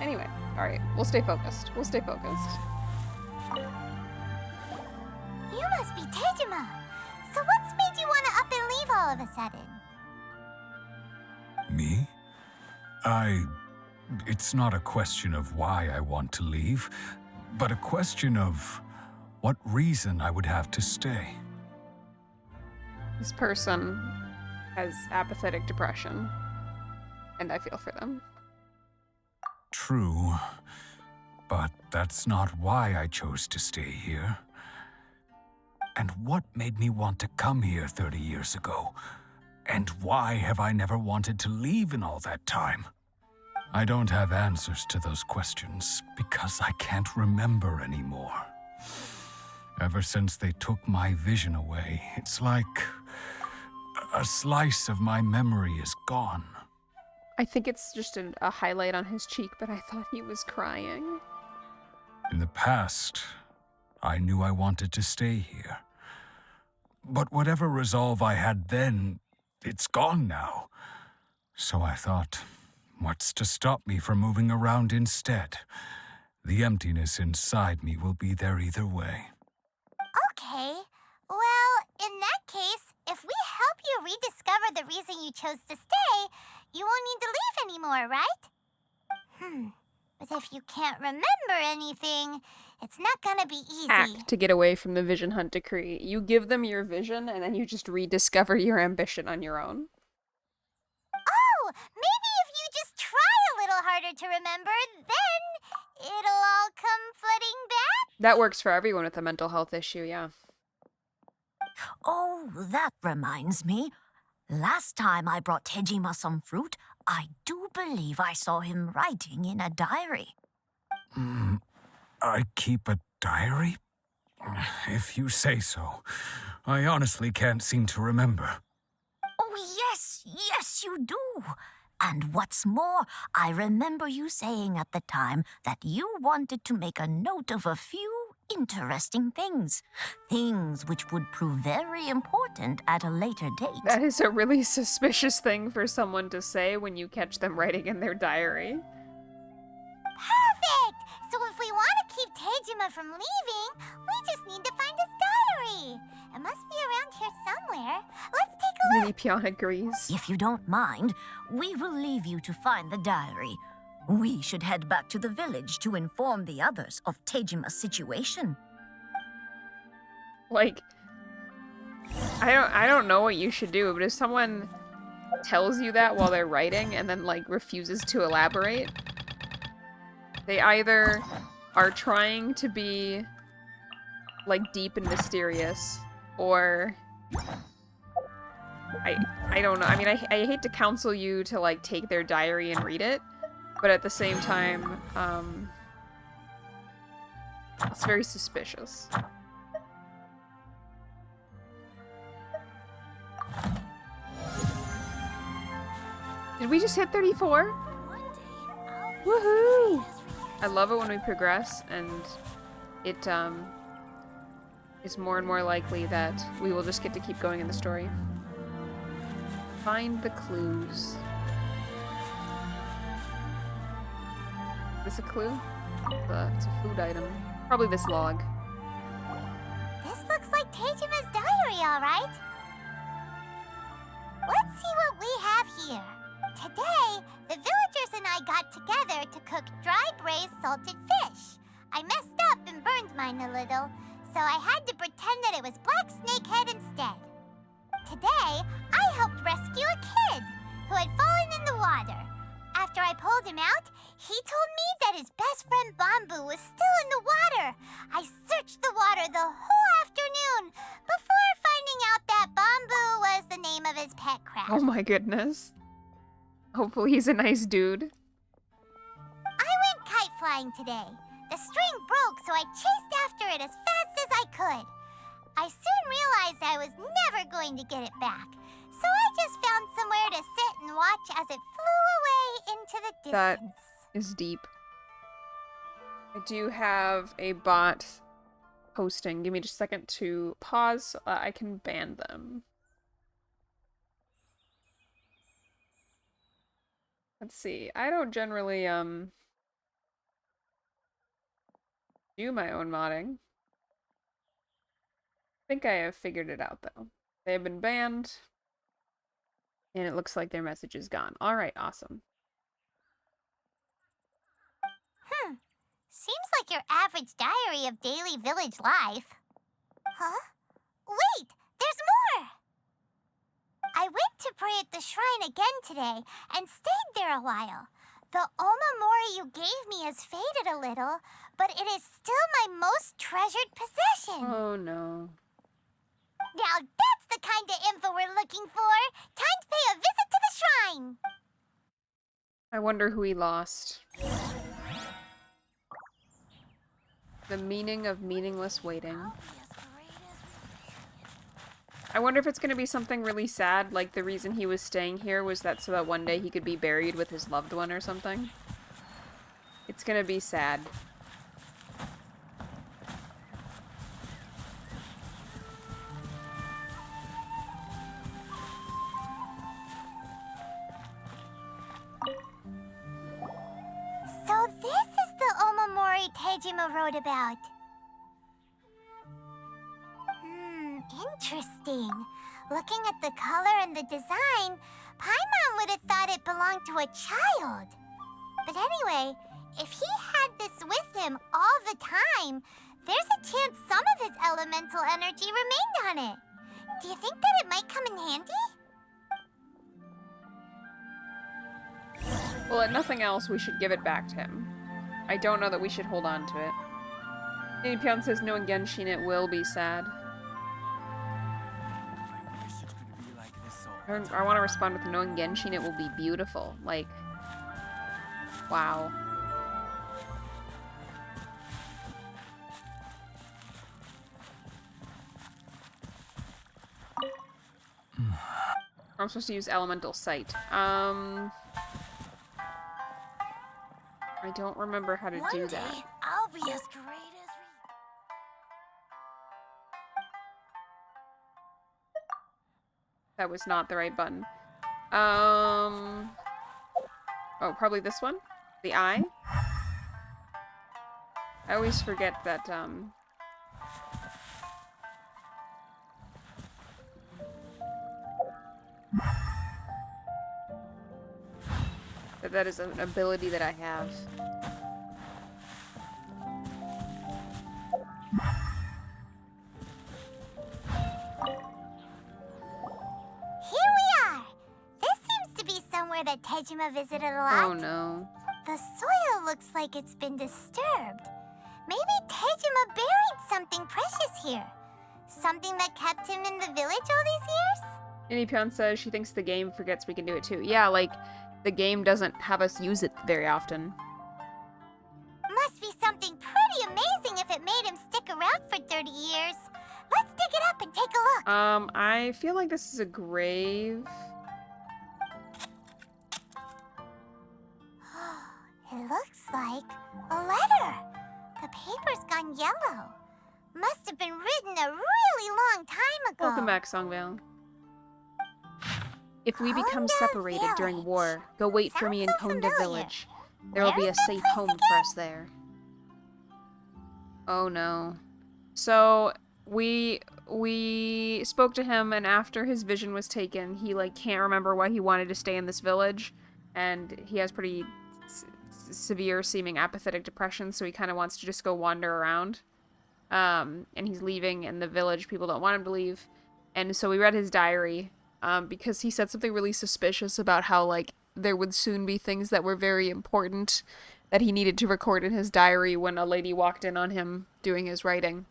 Anyway, alright, we'll stay focused. You must be Tejima. So what's made you want to up and leave all of a sudden? Me? It's not a question of why I want to leave, but a question of what reason I would have to stay. This person has apathetic depression, and I feel for them. True, but that's not why I chose to stay here. And what made me want to come here 30 years ago? And why have I never wanted to leave in all that time? I don't have answers to those questions because I can't remember anymore. Ever since they took my vision away, it's like a slice of my memory is gone. I think it's just a highlight on his cheek, but I thought he was crying. In the past, I knew I wanted to stay here. But whatever resolve I had then, it's gone now. So I thought, what's to stop me from moving around instead? The emptiness inside me will be there either way. Okay. Well, in that case, if we help you rediscover the reason you chose to stay, you won't need to leave anymore, right? But if you can't remember anything, it's not gonna be easy. Act to get away from the vision hunt decree. You give them your vision, and then you just rediscover your ambition on your own. Oh, maybe if you just try a little harder to remember, then it'll all come flooding back? That works for everyone with a mental health issue, yeah. Oh, that reminds me. Last time I brought Tejima some fruit, I do believe I saw him writing in a diary. I keep a diary? If you say so. I honestly can't seem to remember. Oh, yes, you do. And what's more, I remember you saying at the time that you wanted to make a note of a few interesting things. Things which would prove very important at a later date. That is a really suspicious thing for someone to say when you catch them writing in their diary. Perfect! So if we want to keep Tejima from leaving, we just need to find his diary. It must be around here somewhere. Let's take a look. Mini Pion agrees. If you don't mind, we will leave you to find the diary. We should head back to the village to inform the others of Tejima's situation. Like, I don't know what you should do, but if someone tells you that while they're writing and then, like, refuses to elaborate, they either are trying to be, like, deep and mysterious, or I don't know. I mean, I hate to counsel you to, like, take their diary and read it, but at the same time, it's very suspicious. Did we just hit 34? Woohoo! I love it when we progress, and it, is more and more likely that we will just get to keep going in the story. Find the clues. Is this a clue? It's a food item. Probably this log. This looks like Tejima's diary, all right. Let's see what we have here. Today, the villagers and I got together to cook dry braised salted fish. I messed up and burned mine a little, so I had to pretend that it was black snakehead instead. Today, I helped rescue a kid who had fallen in the water. After I pulled him out, he told me that his best friend Bamboo was still in the water. I searched the water the whole afternoon before finding out that Bamboo was the name of his pet crab. Oh my goodness. Hopefully he's a nice dude. I went kite flying today. The string broke, so I chased after it as fast as I could. I soon realized I was never going to get it back, so I just found somewhere to sit and watch as it flew away into the distance. That is deep. I do have a bot posting. Give me just a second to pause so that I can ban them. Let's see. I don't generally, do my own modding. I think I have figured it out, though. They have been banned, and it looks like their message is gone. Alright, awesome. Seems like your average diary of daily village life. Huh? Wait! There's more! I went to pray at the shrine again today and stayed there a while. The Omamori you gave me has faded a little, but it is still my most treasured possession. Oh no. Now that's the kind of info we're looking for. Time to pay a visit to the shrine. I wonder who he lost. The meaning of meaningless waiting. I wonder if it's going to be something really sad, like the reason he was staying here was that so that one day he could be buried with his loved one or something. It's going to be sad. So this is the Omamori Tejima wrote about. Interesting. Looking at the color and the design, Paimon would have thought it belonged to a child. But anyway, if he had this with him all the time, there's a chance some of his elemental energy remained on it. Do you think that it might come in handy? Well, if nothing else, we should give it back to him. I don't know that we should hold on to it. Pion says no in Genshin, it will be sad. I wish it could be like this all I want to respond with no in Genshin, it will be beautiful. Like, wow. I'm supposed to use elemental sight. I don't remember how to do that. I'll be as great as That was not the right button. Oh, probably this one? The eye? I always forget that, that is an ability that I have. Here we are! This seems to be somewhere that Tejima visited a lot. Oh no. The soil looks like it's been disturbed. Maybe Tejima buried something precious here. Something that kept him in the village all these years? Pion says she thinks the game forgets we can do it too. Yeah, like, the game doesn't have us use it very often. Must be something pretty amazing if it made him stick around for 30 years. Let's dig it up and take a look. I feel like this is a grave. It looks like a letter. The paper's gone yellow. Must have been written a really long time ago. Welcome back, Songvale. If we become Konda separated during Village. war, go wait for me in Sounds so Konda familiar. Village. There will be Where a is that safe place home for again? us there. Oh no. So we spoke to him, and after his vision was taken, he like can't remember why he wanted to stay in this village, and he has pretty severe seeming apathetic depression, so he kind of wants to just go wander around. And he's leaving, and the village people don't want him to leave. And so we read his diary, because he said something really suspicious about how, like, there would soon be things that were very important that he needed to record in his diary when a lady walked in on him doing his writing.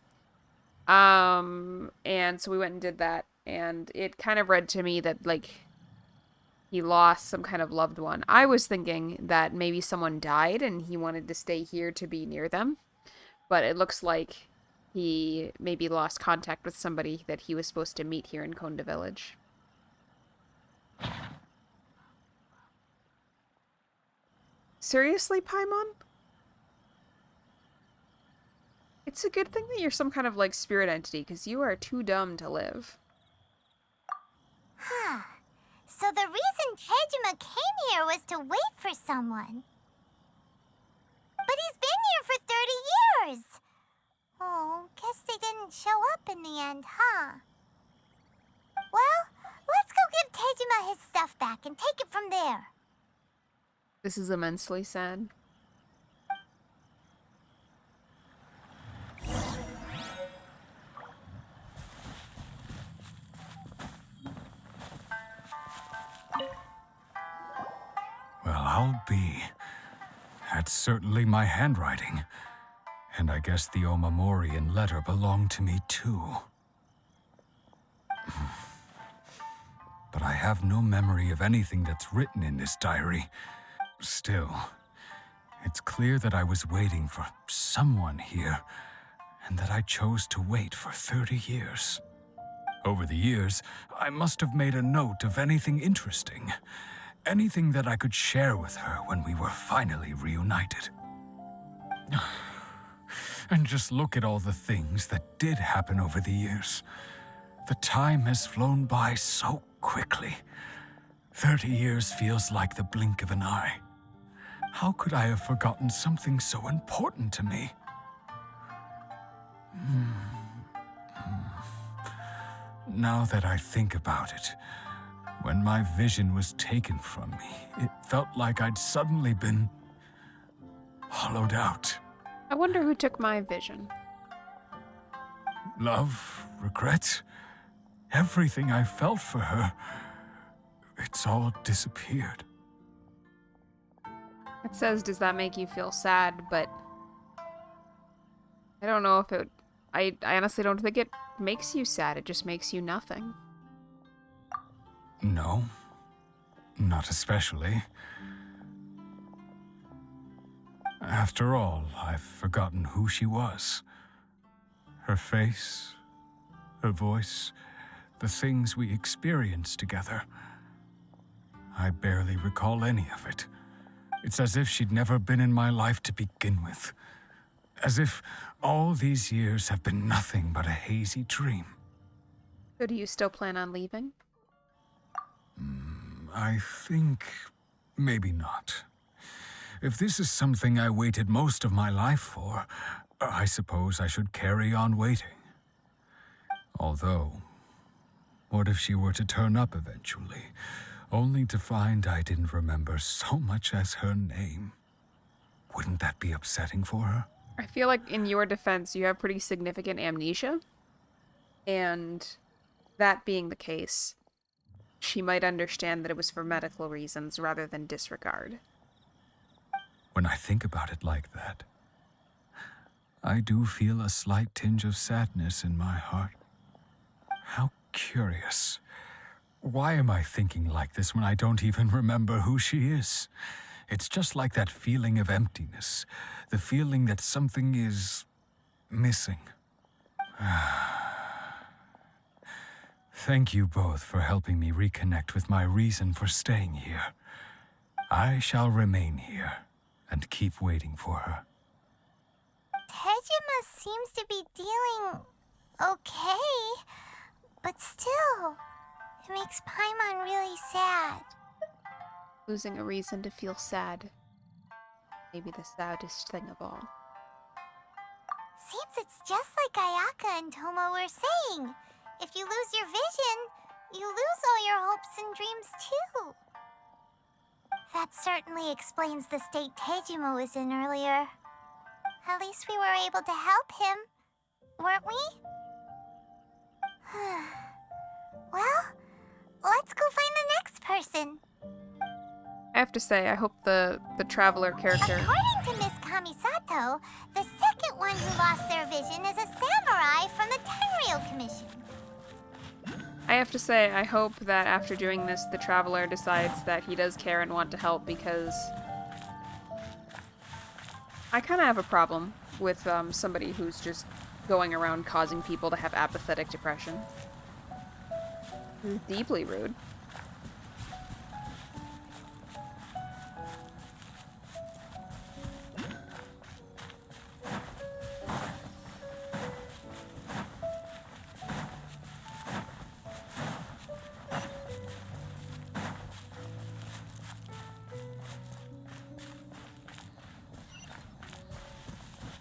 And so we went and did that, and it kind of read to me that, like, he lost some kind of loved one. I was thinking that maybe someone died and he wanted to stay here to be near them, but it looks like he maybe lost contact with somebody that he was supposed to meet here in Konda Village. Seriously, Paimon? It's a good thing that you're some kind of, like, spirit entity, because you are too dumb to live. Huh. So the reason Tejima came here was to wait for someone. But he's been here for 30 years. Oh, guess they didn't show up in the end, huh? Well, let's go give Tejima his stuff back and take it from there. This is immensely sad. Well, I'll be. That's certainly my handwriting. And I guess the Omamorian letter belonged to me too. But I have no memory of anything that's written in this diary. Still, it's clear that I was waiting for someone here, and that I chose to wait for 30 years. Over the years, I must have made a note of anything interesting. Anything that I could share with her when we were finally reunited. And just look at all the things that did happen over the years. The time has flown by so quickly. 30 years feels like the blink of an eye. How could I have forgotten something so important to me? Now that I think about it, when my vision was taken from me, it felt like I'd suddenly been hollowed out. I wonder who took my vision. Love, regret, everything I felt for her, it's all disappeared. I It says, does that make you feel sad? But I don't know if it... I honestly don't think it makes you sad. It just makes you nothing. No, not especially. After all, I've forgotten who she was. Her face, her voice, the things we experienced together. I barely recall any of it. It's as if she'd never been in my life to begin with. As if all these years have been nothing but a hazy dream. So do you still plan on leaving? I think maybe not. If this is something I waited most of my life for, I suppose I should carry on waiting. Although, what if she were to turn up eventually, only to find I didn't remember so much as her name? Wouldn't that be upsetting for her? I feel like in your defense, you have pretty significant amnesia. And that being the case, she might understand that it was for medical reasons rather than disregard. When I think about it like that, I do feel a slight tinge of sadness in my heart. How curious. Why am I thinking like this when I don't even remember who she is? It's just like that feeling of emptiness, the feeling that something is missing. Thank you both for helping me reconnect with my reason for staying here. I shall remain here and keep waiting for her. Tejima seems to be dealing okay, but still, it makes Paimon really sad. Losing a reason to feel sad. Maybe the saddest thing of all. Seems it's just like Ayaka and Toma were saying. If you lose your vision, you lose all your hopes and dreams too. That certainly explains the state Tejima was in earlier. At least we were able to help him, weren't we? Well, let's go find the next person. I have to say, I hope the traveler character... According to Miss Kamisato, the second one who lost their vision is a samurai from the Tenryou Commission. I have to say, I hope that after doing this, the traveler decides that he does care and want to help, because I kind of have a problem with somebody who's just going around causing people to have apathetic depression. Deeply rude.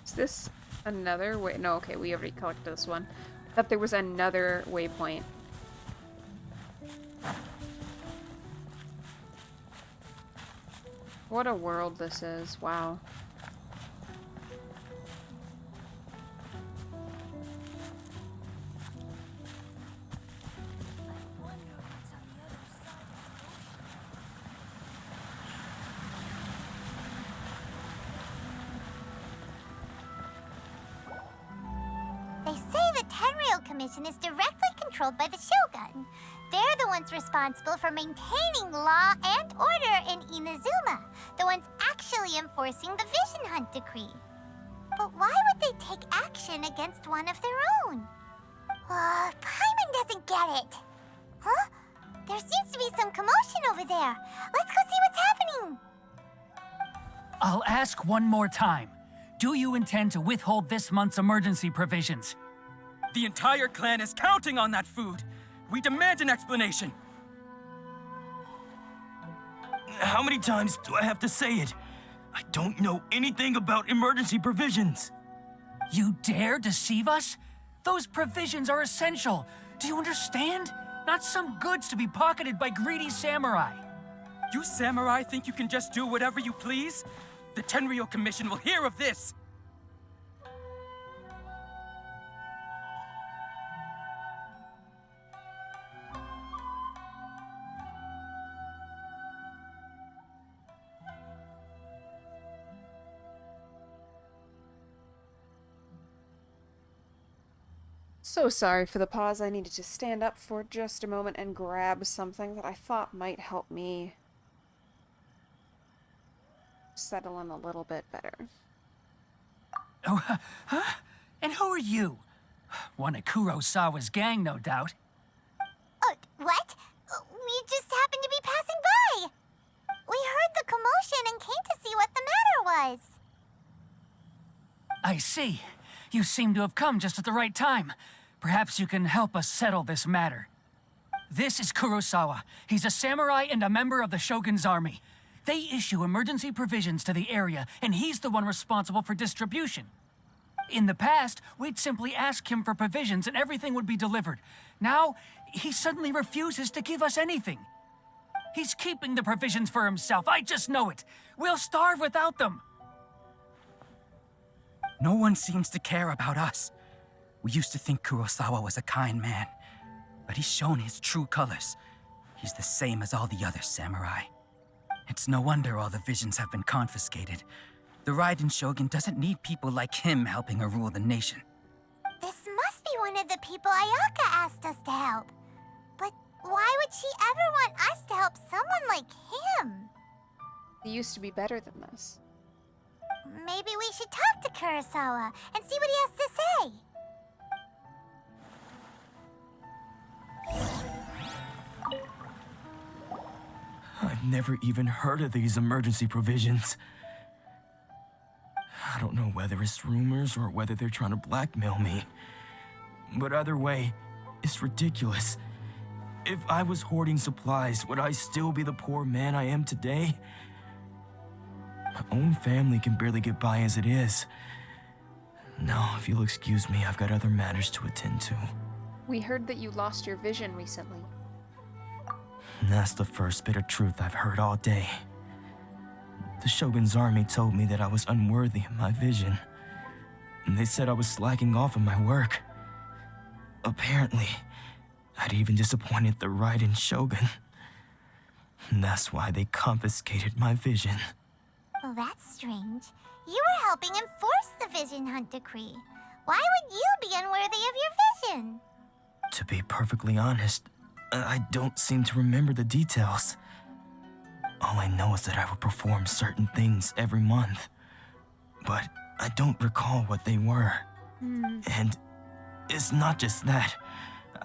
Is this another way? No, okay, we already collected this one. I thought there was another waypoint. What a world this is. Wow. They say the Tenryou Commission is directly controlled by the Shogun. They're the ones responsible for maintaining law and order in Inazuma, the ones actually enforcing the Vision Hunt decree. But why would they take action against one of their own? Paimon doesn't get it. Huh? There seems to be some commotion over there. Let's go see what's happening. I'll ask one more time. Do you intend to withhold this month's emergency provisions? The entire clan is counting on that food. We demand an explanation. How many times do I have to say it? I don't know anything about emergency provisions. You dare deceive us? Those provisions are essential. Do you understand? Not some goods to be pocketed by greedy samurai. You samurai think you can just do whatever you please? The Tenryou Commission will hear of this! So sorry for the pause. I needed to stand up for just a moment and grab something that I thought might help me settle in a little bit better. Oh, huh? And who are you? One of Kurosawa's gang, no doubt. What? We just happened to be passing by. We heard the commotion and came to see what the matter was. I see. You seem to have come just at the right time. Perhaps you can help us settle this matter. This is Kurosawa. He's a samurai and a member of the Shogun's army. They issue emergency provisions to the area, and he's the one responsible for distribution. In the past, we'd simply ask him for provisions and everything would be delivered. Now, he suddenly refuses to give us anything. He's keeping the provisions for himself. I just know it. We'll starve without them. No one seems to care about us. We used to think Kurosawa was a kind man, but he's shown his true colors. He's the same as all the other samurai. It's no wonder all the visions have been confiscated. The Raiden Shogun doesn't need people like him helping her rule the nation. This must be one of the people Ayaka asked us to help. But why would she ever want us to help someone like him? He used to be better than this. Maybe we should talk to Kurosawa and see what he has to say. I've never even heard of these emergency provisions. I don't know whether it's rumors or whether they're trying to blackmail me. But either way, it's ridiculous. If I was hoarding supplies, would I still be the poor man I am today? My own family can barely get by as it is. Now, if you'll excuse me, I've got other matters to attend to. We heard that you lost your vision recently. That's the first bit of truth I've heard all day. The Shogun's army told me that I was unworthy of my vision. And they said I was slacking off in my work. Apparently, I'd even disappointed the Raiden Shogun. And that's why they confiscated my vision. Well, that's strange. You were helping enforce the Vision Hunt Decree. Why would you be unworthy of your vision? To be perfectly honest, I don't seem to remember the details. All I know is that I would perform certain things every month. But I don't recall what they were. And it's not just that.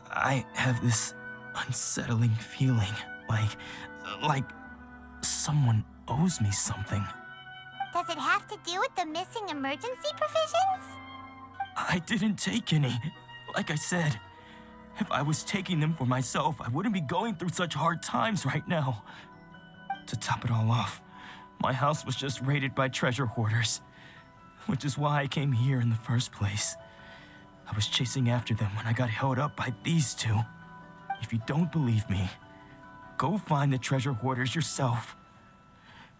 I have this unsettling feeling, like someone owes me something. Does it have to do with the missing emergency provisions? I didn't take any. Like I said, if I was taking them for myself, I wouldn't be going through such hard times right now. To top it all off, my house was just raided by treasure hoarders, which is why I came here in the first place. I was chasing after them when I got held up by these two. If you don't believe me, go find the treasure hoarders yourself.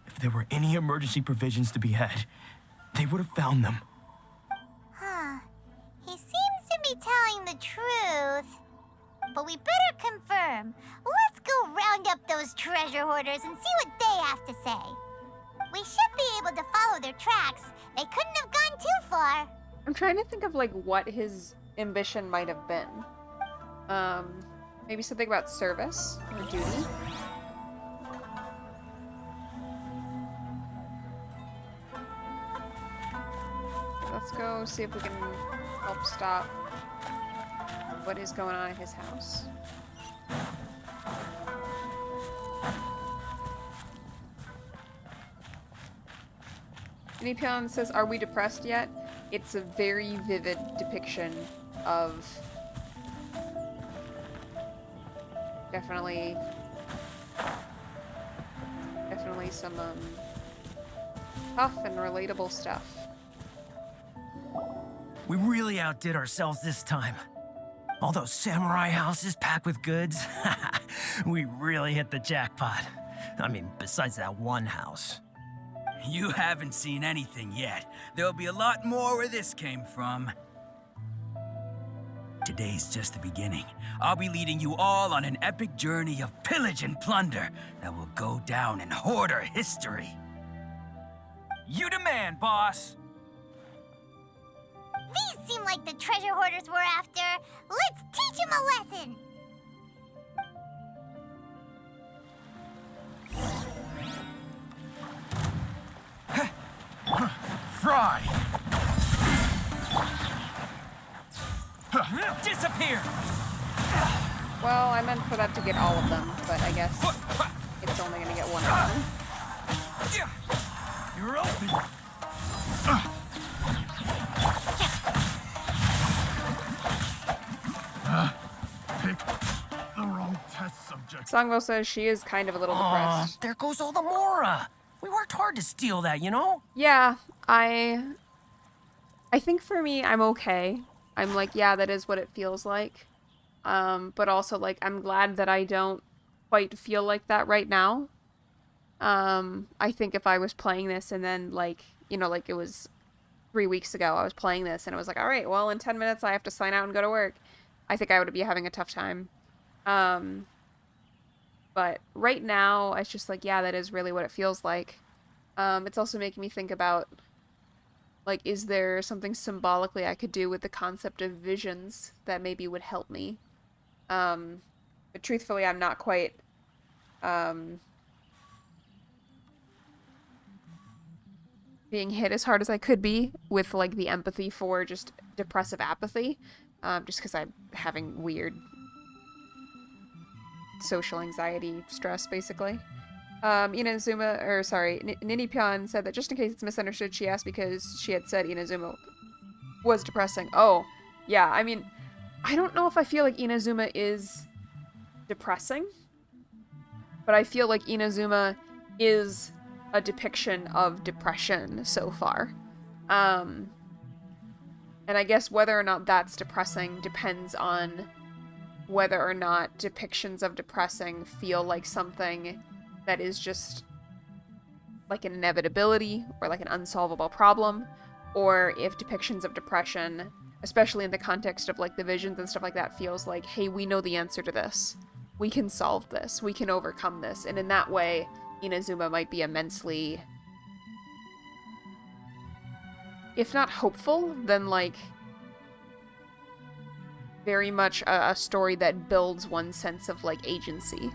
If there were any emergency provisions to be had, they would have found them. Huh. He seems to be telling the truth. But we better confirm. Let's go round up those treasure hoarders and see what they have to say. We should be able to follow their tracks. They couldn't have gone too far. I'm trying to think of like what his ambition might have been. Maybe something about service or duty. Let's go see if we can help stop what is going on at his house. Nipion says, "Are we depressed yet?" It's a very vivid depiction of definitely some tough and relatable stuff. We really outdid ourselves this time. All those samurai houses packed with goods. We really hit the jackpot. I mean, besides that one house. You haven't seen anything yet. There'll be a lot more where this came from. Today's just the beginning. I'll be leading you all on an epic journey of pillage and plunder that will go down in hoarder history. You demand, boss! These seem like the treasure hoarders we're after. try! Disappear! Well, I meant for that to get all of them, but I guess it's only gonna get one of them. You're open! Pick the wrong test subject. Songvo says she is kind of a little depressed. There goes all the Mora! We worked hard to steal that, you know? Yeah, I think for me, I'm okay. I'm like, yeah, that is what it feels like. But also, like, I'm glad that I don't quite feel like that right now. I think if I was playing this and then, like, you know, like it was 3 weeks ago, I was playing this and it was like, all right, well, in 10 minutes I have to sign out and go to work. I think I would be having a tough time. But right now, it's just like, yeah, that is really what it feels like. It's also making me think about, like, is there something symbolically I could do with the concept of visions that maybe would help me? But truthfully, I'm not quite, being hit as hard as I could be with, like, the empathy for just depressive apathy, just because I'm having weird social anxiety stress, basically. Inazuma, or sorry, Ninipyan said that just in case it's misunderstood, she asked because she had said Inazuma was depressing. Oh, yeah, I mean, I don't know if I feel like Inazuma is depressing, but I feel like Inazuma is a depiction of depression so far. And I guess whether or not that's depressing depends on whether or not depictions of depressing feel like something that is just like an inevitability or like an unsolvable problem, or if depictions of depression, especially in the context of like the visions and stuff like that, feels like, hey, we know the answer to this. We can solve this. We can overcome this. And in that way, Inazuma might be immensely, if not hopeful, then like very much a story that builds one's sense of like agency,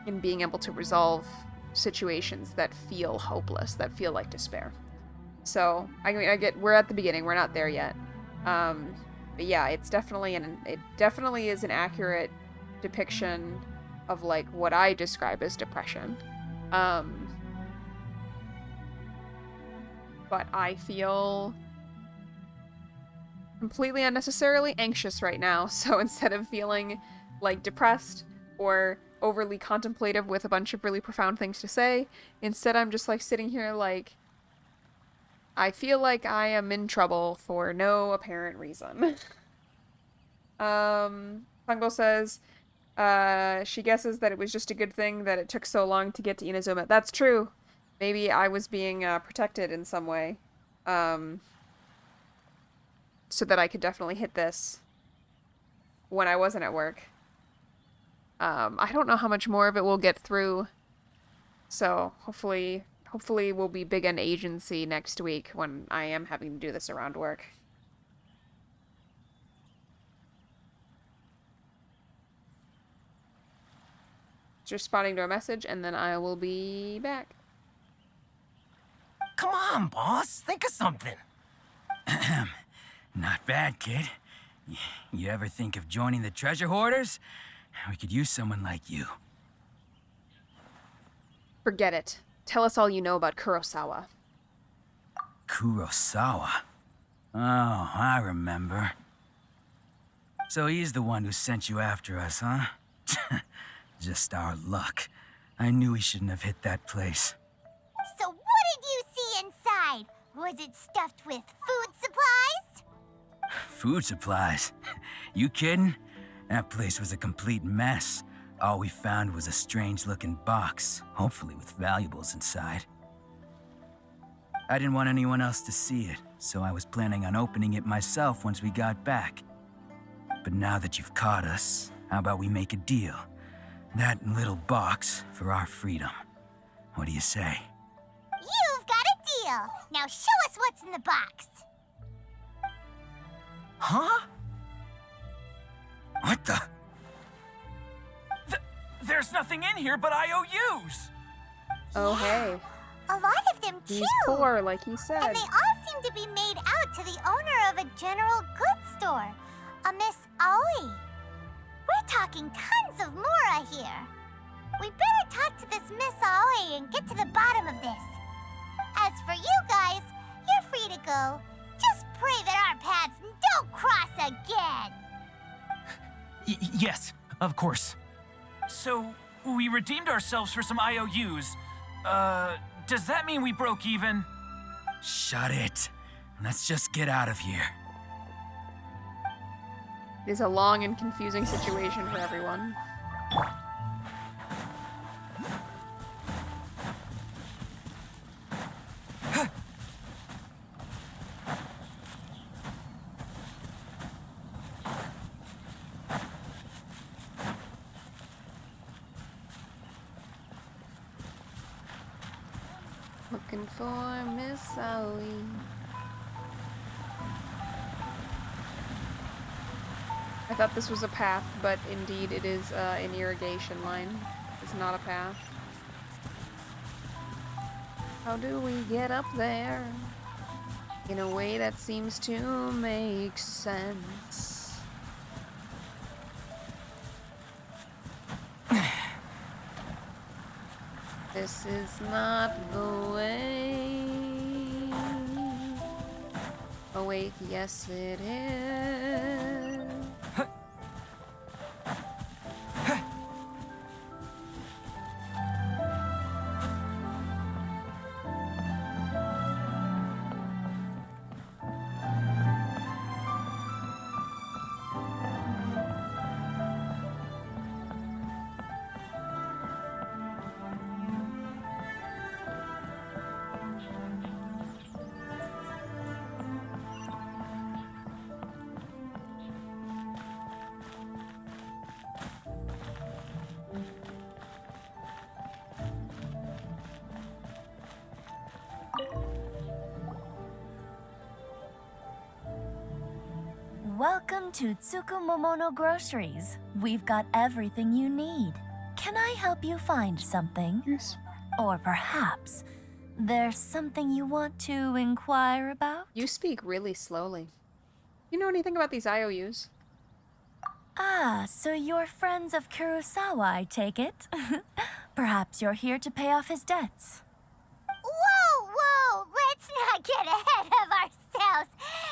in being able to resolve situations that feel hopeless, that feel like despair. So I get, we're at the beginning, we're not there yet. But yeah, it definitely is an accurate depiction of like what I describe as depression. But I feel completely unnecessarily anxious right now, so instead of feeling like depressed or overly contemplative with a bunch of really profound things to say, instead I'm just like sitting here like, I feel like I am in trouble for no apparent reason. Fungo says she guesses that it was just a good thing that it took so long to get to Inazuma. That's true. Maybe I was being protected in some way. So that I could definitely hit this when I wasn't at work. I don't know how much more of it we'll get through, so hopefully we'll be big on agency next week when I am having to do this around work. Just responding to a message, and then I will be back. Come on, boss. Think of something. Not bad, kid. You ever think of joining the treasure hoarders? We could use someone like you. Forget it. Tell us all you know about Kurosawa. Kurosawa? Oh, I remember. So he's the one who sent you after us, huh? Just our luck. I knew he shouldn't have hit that place. So what did you see inside? Was it stuffed with food supplies? Food supplies? You kidding? That place was a complete mess. All we found was a strange-looking box, hopefully with valuables inside. I didn't want anyone else to see it, so I was planning on opening it myself once we got back. But now that you've caught us, how about we make a deal? That little box for our freedom. What do you say? You've got a deal. Now show us what's in the box. Huh? What the? There's nothing in here but IOUs! Oh, hey. A lot of them, too. He's poor, like he said. And they all seem to be made out to the owner of a general goods store, a Miss Aoi. We're talking tons of Mora here. We better talk to this Miss Aoi and get to the bottom of this. As for you guys, you're free to go. Just pray that our paths don't cross again. Yes, of course. So, we redeemed ourselves for some IOUs. Does that mean we broke even? Shut it. Let's just get out of here. It is a long and confusing situation for everyone. Looking for Miss Aoi. I thought this was a path, but indeed it is an irrigation line. It's not a path. How do we get up there in a way that seems to make sense? This is not the way. Oh wait, yes it is. Welcome to Tsukumomono Groceries. We've got everything you need. Can I help you find something? Yes. Or perhaps there's something you want to inquire about? You speak really slowly. You know anything about these IOUs? Ah, so you're friends of Kurosawa, I take it? Perhaps you're here to pay off his debts. Whoa! Let's not get ahead of ourselves.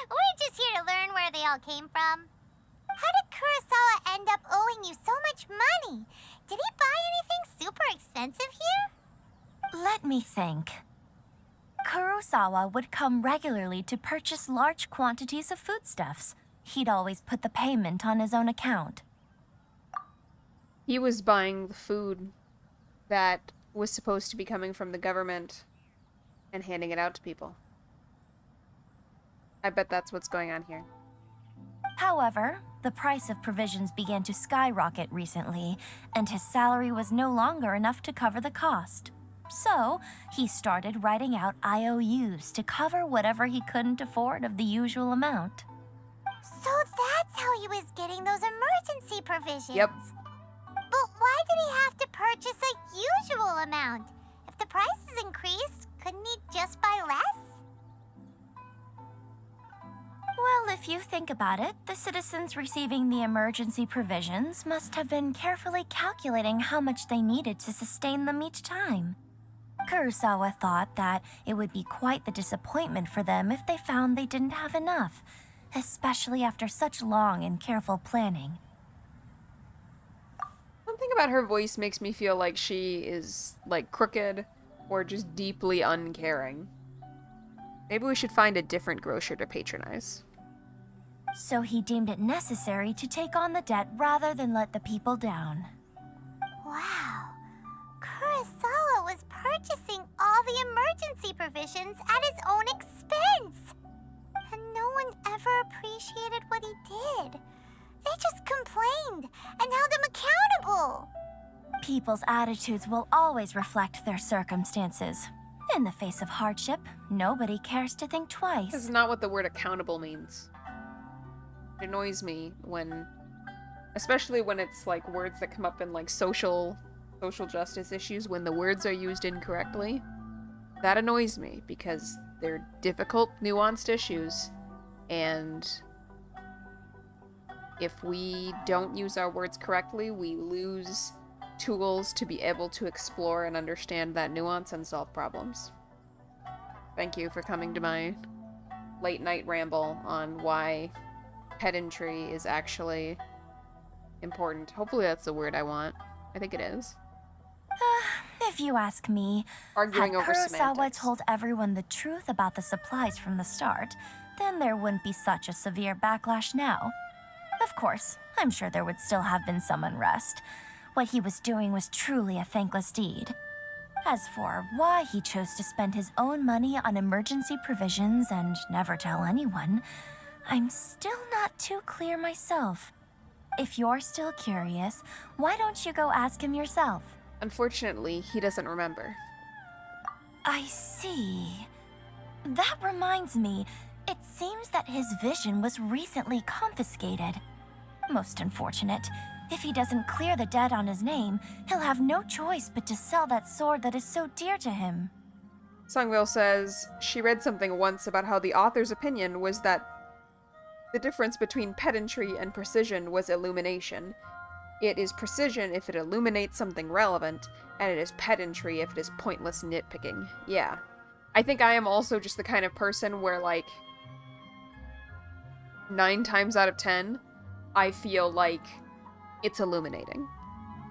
We're just here to learn where they all came from. How did Kurosawa end up owing you so much money? Did he buy anything super expensive here? Let me think. Kurosawa would come regularly to purchase large quantities of foodstuffs. He'd always put the payment on his own account. He was buying the food that was supposed to be coming from the government and handing it out to people. I bet that's what's going on here. However, the price of provisions began to skyrocket recently, and his salary was no longer enough to cover the cost. So, he started writing out IOUs to cover whatever he couldn't afford of the usual amount. So that's how he was getting those emergency provisions. Yep. But why did he have to purchase a usual amount? If the price is increased, couldn't he just buy less? Well, if you think about it, the citizens receiving the emergency provisions must have been carefully calculating how much they needed to sustain them each time. Kurosawa thought that it would be quite the disappointment for them if they found they didn't have enough, especially after such long and careful planning. Something about her voice makes me feel like she is, like, crooked or just deeply uncaring. Maybe we should find a different grocer to patronize. So he deemed it necessary to take on the debt rather than let the people down. Wow. Kurosawa was purchasing all the emergency provisions at his own expense. And no one ever appreciated what he did. They just complained and held him accountable. People's attitudes will always reflect their circumstances. In the face of hardship, nobody cares to think twice. This is not what the word accountable means. It annoys me when, especially when it's like words that come up in like social justice issues, when the words are used incorrectly. That annoys me because they're difficult, nuanced issues, and if we don't use our words correctly, we lose tools to be able to explore and understand that nuance and solve problems. Thank you for coming to my late night ramble on why pedantry is actually important. Hopefully that's the word I want. I think it is. If you ask me, Arguing had over Kurosawa semantics. told everyone the truth about the supplies from the start, then there wouldn't be such a severe backlash now. Of course, I'm sure there would still have been some unrest. What he was doing was truly a thankless deed. As for why he chose to spend his own money on emergency provisions and never tell anyone, I'm still not too clear myself. If you're still curious, why don't you go ask him yourself? Unfortunately, he doesn't remember. I see. That reminds me, it seems that his vision was recently confiscated. Most unfortunate. If he doesn't clear the debt on his name, he'll have no choice but to sell that sword that is so dear to him. Songville says she read something once about how the author's opinion was that the difference between pedantry and precision was illumination. It is precision if it illuminates something relevant, and it is pedantry if it is pointless nitpicking. Yeah. I think I am also just the kind of person where, like, 9 times out of 10, I feel like it's illuminating.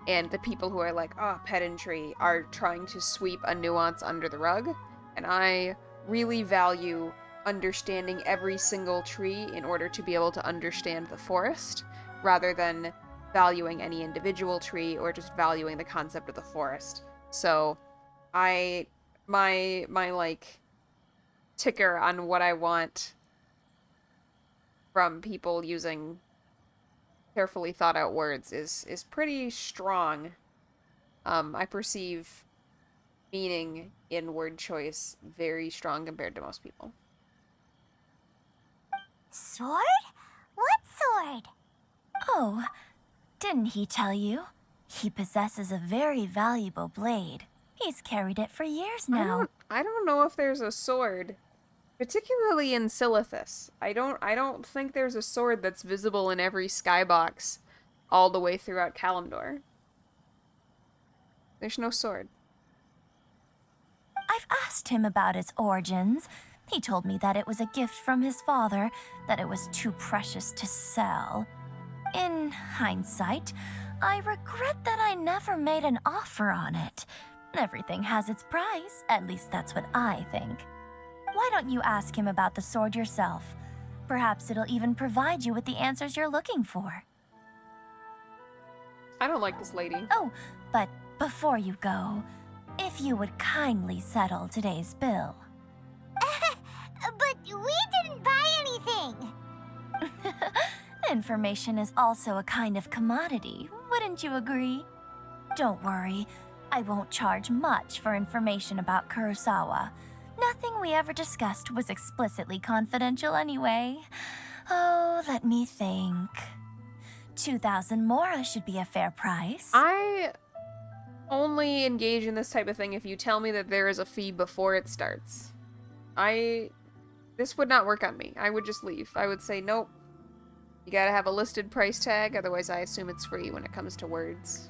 And the people who are like, oh, pedantry, are trying to sweep a nuance under the rug. And I really value understanding every single tree in order to be able to understand the forest, rather than valuing any individual tree or just valuing the concept of the forest. So, my like, ticker on what I want from people using carefully thought out words is pretty strong. I perceive meaning in word choice very strong compared to most people. Sword? What sword? Oh, didn't he tell you? He possesses a very valuable blade. He's carried it for years now. I don't know if there's a sword, particularly in Silithus. I don't think there's a sword that's visible in every skybox all the way throughout Kalimdor. There's no sword. I've asked him about its origins. He told me that it was a gift from his father, that it was too precious to sell. In hindsight, I regret that I never made an offer on it. Everything has its price, at least that's what I think. Why don't you ask him about the sword yourself? Perhaps it'll even provide you with the answers you're looking for. I don't like this lady. Oh, but before you go, if you would kindly settle today's bill. But we didn't buy anything! Information is also a kind of commodity, wouldn't you agree? Don't worry, I won't charge much for information about Kurosawa. Nothing we ever discussed was explicitly confidential anyway. Oh, let me think. 2,000 mora should be a fair price. I only engage in this type of thing if you tell me that there is a fee before it starts. This would not work on me. I would just leave. I would say, nope. You gotta have a listed price tag, otherwise I assume it's free when it comes to words.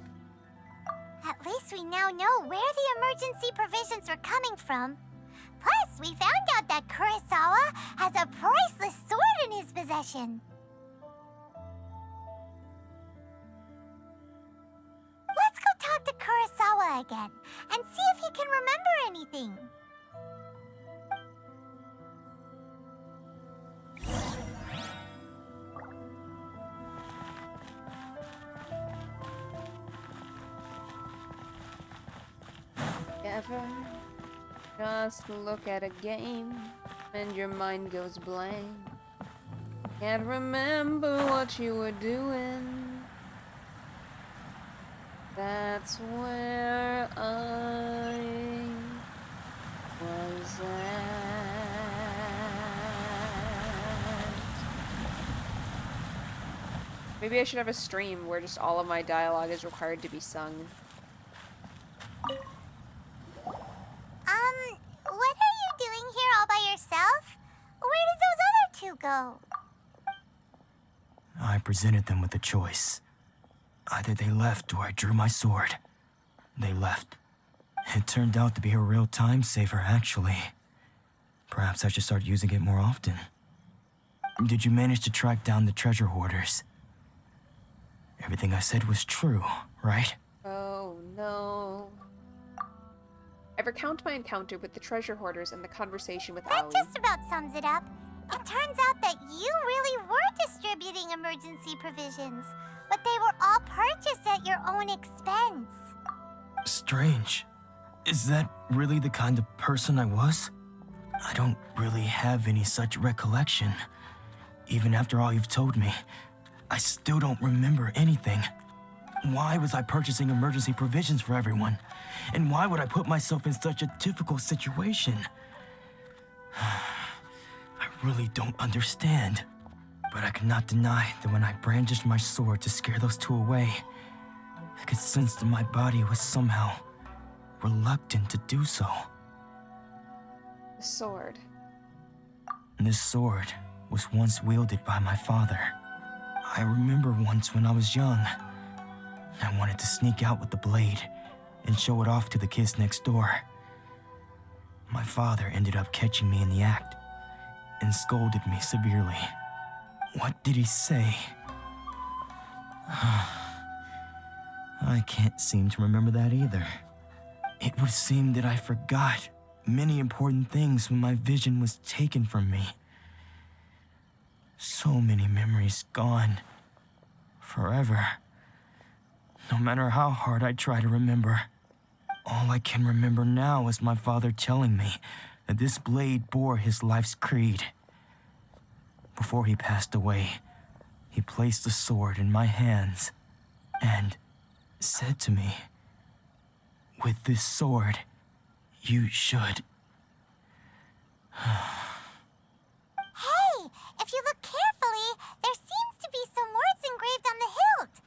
At least we now know where the emergency provisions are coming from. Plus, we found out that Kurosawa has a priceless sword in his possession. Let's go talk to Kurosawa again and see if he can remember anything. Ever just look at a game and your mind goes blank. Can't remember what you were doing. That's where I was at. Maybe I should have a stream where just all of my dialogue is required to be sung. Oh. I presented them with a choice. Either they left or I drew my sword. They left. It turned out to be a real time saver, actually. Perhaps I should start using it more often. Did you manage to track down the treasure hoarders? Everything I said was true, right? Oh no. I recount my encounter with the treasure hoarders and the conversation with That Ali. just about sums it up. It turns out that you really were distributing emergency provisions, but they were all purchased at your own expense. Strange. Is that really the kind of person I was? I don't really have any such recollection. Even after all you've told me, I still don't remember anything. Why was I purchasing emergency provisions for everyone? And why would I put myself in such a difficult situation? I really don't understand. But I cannot deny that when I brandished my sword to scare those two away, I could sense that my body was somehow reluctant to do so. The sword. This sword was once wielded by my father. I remember once when I was young, I wanted to sneak out with the blade and show it off to the kids next door. My father ended up catching me in the act and scolded me severely. What did he say? I can't seem to remember that either. It would seem that I forgot many important things when my vision was taken from me. So many memories gone. Forever. No matter how hard I try to remember, all I can remember now is my father telling me that this blade bore his life's creed. Before he passed away, he placed the sword in my hands and said to me, "With this sword, you should..." Hey, if you look carefully, there seems to be some words engraved on the hilt.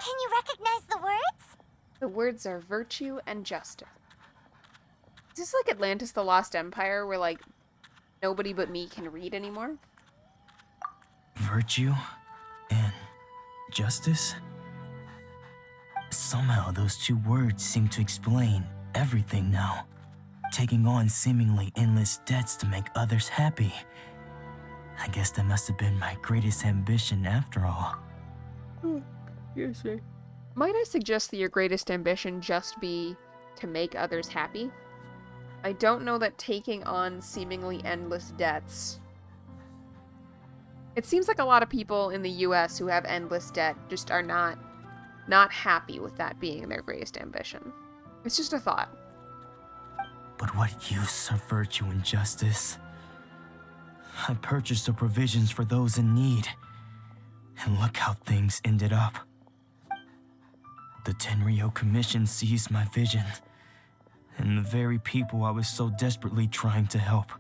Can you recognize the words? The words are virtue and justice. Is this like Atlantis the Lost Empire where like nobody but me can read anymore? Virtue and justice? Somehow those two words seem to explain everything now. Taking on seemingly endless debts to make others happy. I guess that must have been my greatest ambition after all. Yes, sir. Might I suggest that your greatest ambition just be to make others happy? I don't know that taking on seemingly endless debts... It seems like a lot of people in the US who have endless debt just are not happy with that being their greatest ambition. It's just a thought. But what use are virtue and justice? I purchased the provisions for those in need, and look how things ended up. The Tenryo Commission seized my vision, and the very people I was so desperately trying to help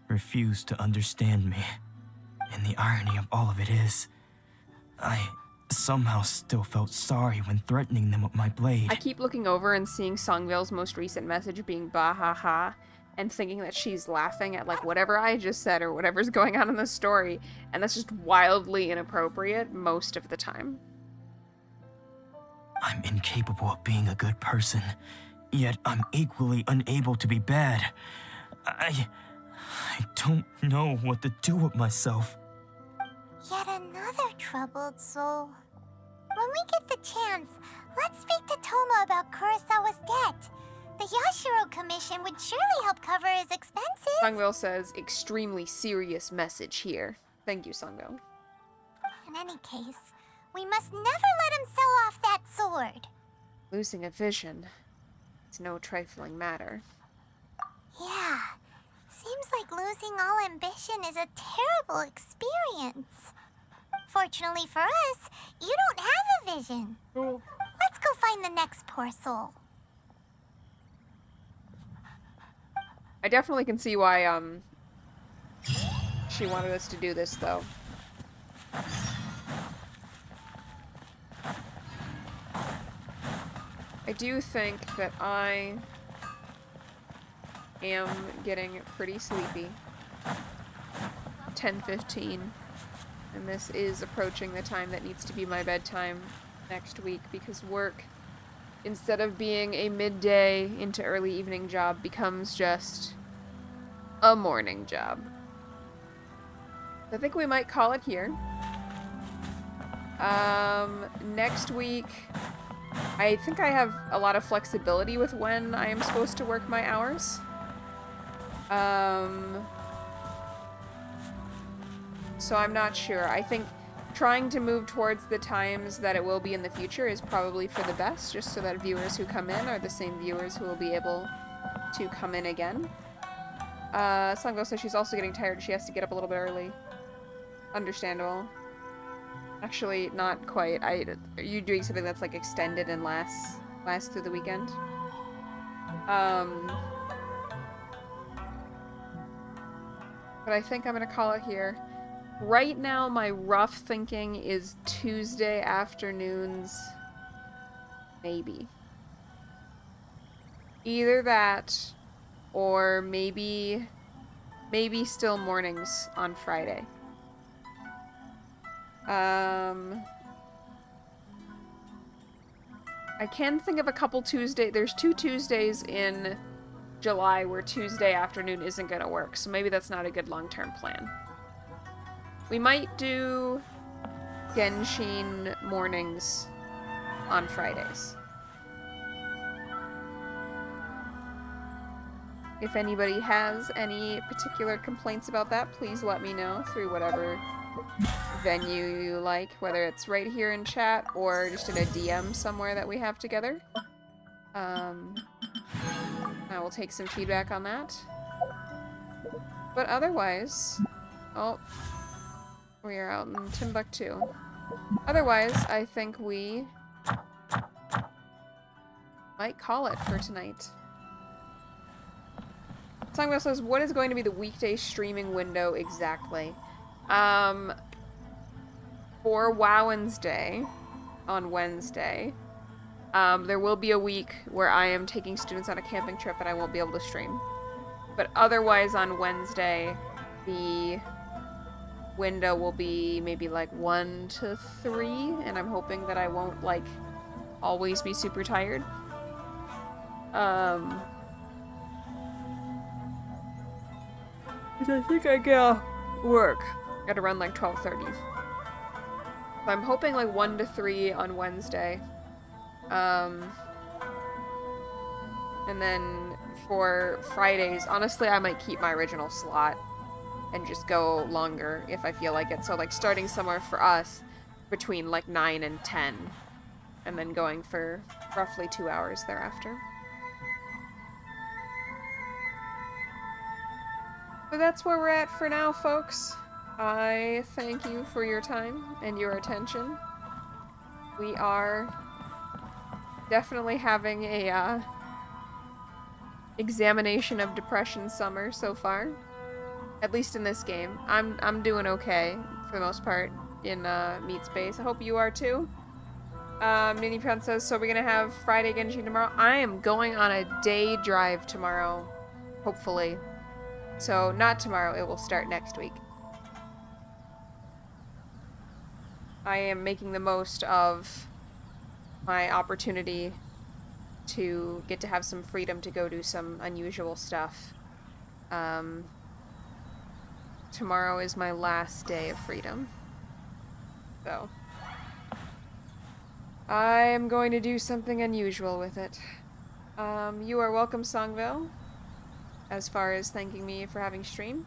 refused to understand me. And the irony of all of it is, I somehow still felt sorry when threatening them with my blade. I keep looking over and seeing Songville's most recent message being bah ha ha, and thinking that she's laughing at like whatever I just said or whatever's going on in the story, and that's just wildly inappropriate most of the time. I'm incapable of being a good person, yet I'm equally unable to be bad. I don't know what to do with myself. Yet another troubled soul. When we get the chance, let's speak to Toma about Kurosawa's debt. The Yashiro Commission would surely help cover his expenses. Songville says, extremely serious message here. Thank you, Songville. In any case, we must never let him sell off that sword. Losing a vision. It's no trifling matter. Yeah. Seems like losing all ambition is a terrible experience. Fortunately for us, you don't have a vision. Let's go find the next poor soul. I definitely can see why, she wanted us to do this, though. I do think that I am getting pretty sleepy. 10:15, and this is approaching the time that needs to be my bedtime next week because work, instead of being a midday into early evening job, becomes just a morning job. I think we might call it here. Next week, I think I have a lot of flexibility with when I am supposed to work my hours. So I'm not sure. I think trying to move towards the times that it will be in the future is probably for the best, just so that viewers who come in are the same viewers who will be able to come in again. Sango says she's also getting tired. She has to get up a little bit early. Understandable. Actually, not quite. Are you doing something that's like extended and lasts through the weekend? But I think I'm gonna call it here. Right now, my rough thinking is Tuesday afternoons. Maybe. Either that, or maybe still mornings on Friday. I can think of a couple Tuesdays. There's 2 Tuesdays in July where Tuesday afternoon isn't gonna work, so maybe that's not a good long-term plan. We might do Genshin mornings on Fridays. If anybody has any particular complaints about that, please let me know through whatever venue you like, whether it's right here in chat or just in a DM somewhere that we have together. I will take some feedback on that. But otherwise... Oh. We are out in Timbuktu. Otherwise, I think we might call it for tonight. Songbell says, what is going to be the weekday streaming window exactly? For Wednesday, on Wednesday, there will be a week where I am taking students on a camping trip and I won't be able to stream. But otherwise on Wednesday, the window will be maybe like 1 to 3, and I'm hoping that I won't like always be super tired. Because I think I gotta work at around like 12:30. So I'm hoping like 1 to 3 on Wednesday. And then for Fridays, honestly, I might keep my original slot and just go longer if I feel like it. So like starting somewhere for us between like 9 and 10, and then going for roughly 2 hours thereafter. But that's where we're at for now, folks. I thank you for your time and your attention. We are definitely having a examination of depression summer so far. At least in this game. I'm doing okay for the most part in Meat Space. I hope you are too. Nini Pan says, so we're gonna have Friday Genshin tomorrow. I am going on a day drive tomorrow, hopefully. So not tomorrow, it will start next week. I am making the most of my opportunity to get to have some freedom to go do some unusual stuff. Tomorrow is my last day of freedom. So I am going to do something unusual with it. You are welcome, Songville, as far as thanking me for having stream.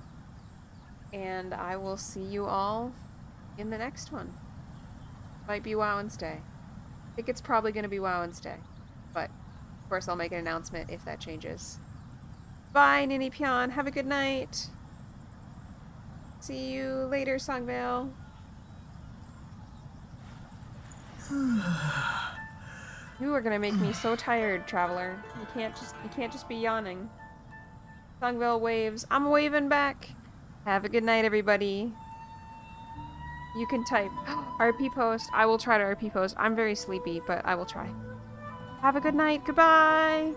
And I will see you all in the next one. Might be Wednesday. I think it's probably going to be Wednesday. But, of course, I'll make an announcement if that changes. Bye, Nini Pion. Have a good night. See you later, Songvale. You are gonna make me so tired, Traveler. You can't just be yawning. Songvale waves. I'm waving back. Have a good night, everybody. You can type RP post. I will try to RP post. I'm very sleepy, but I will try. Have a good night. Goodbye.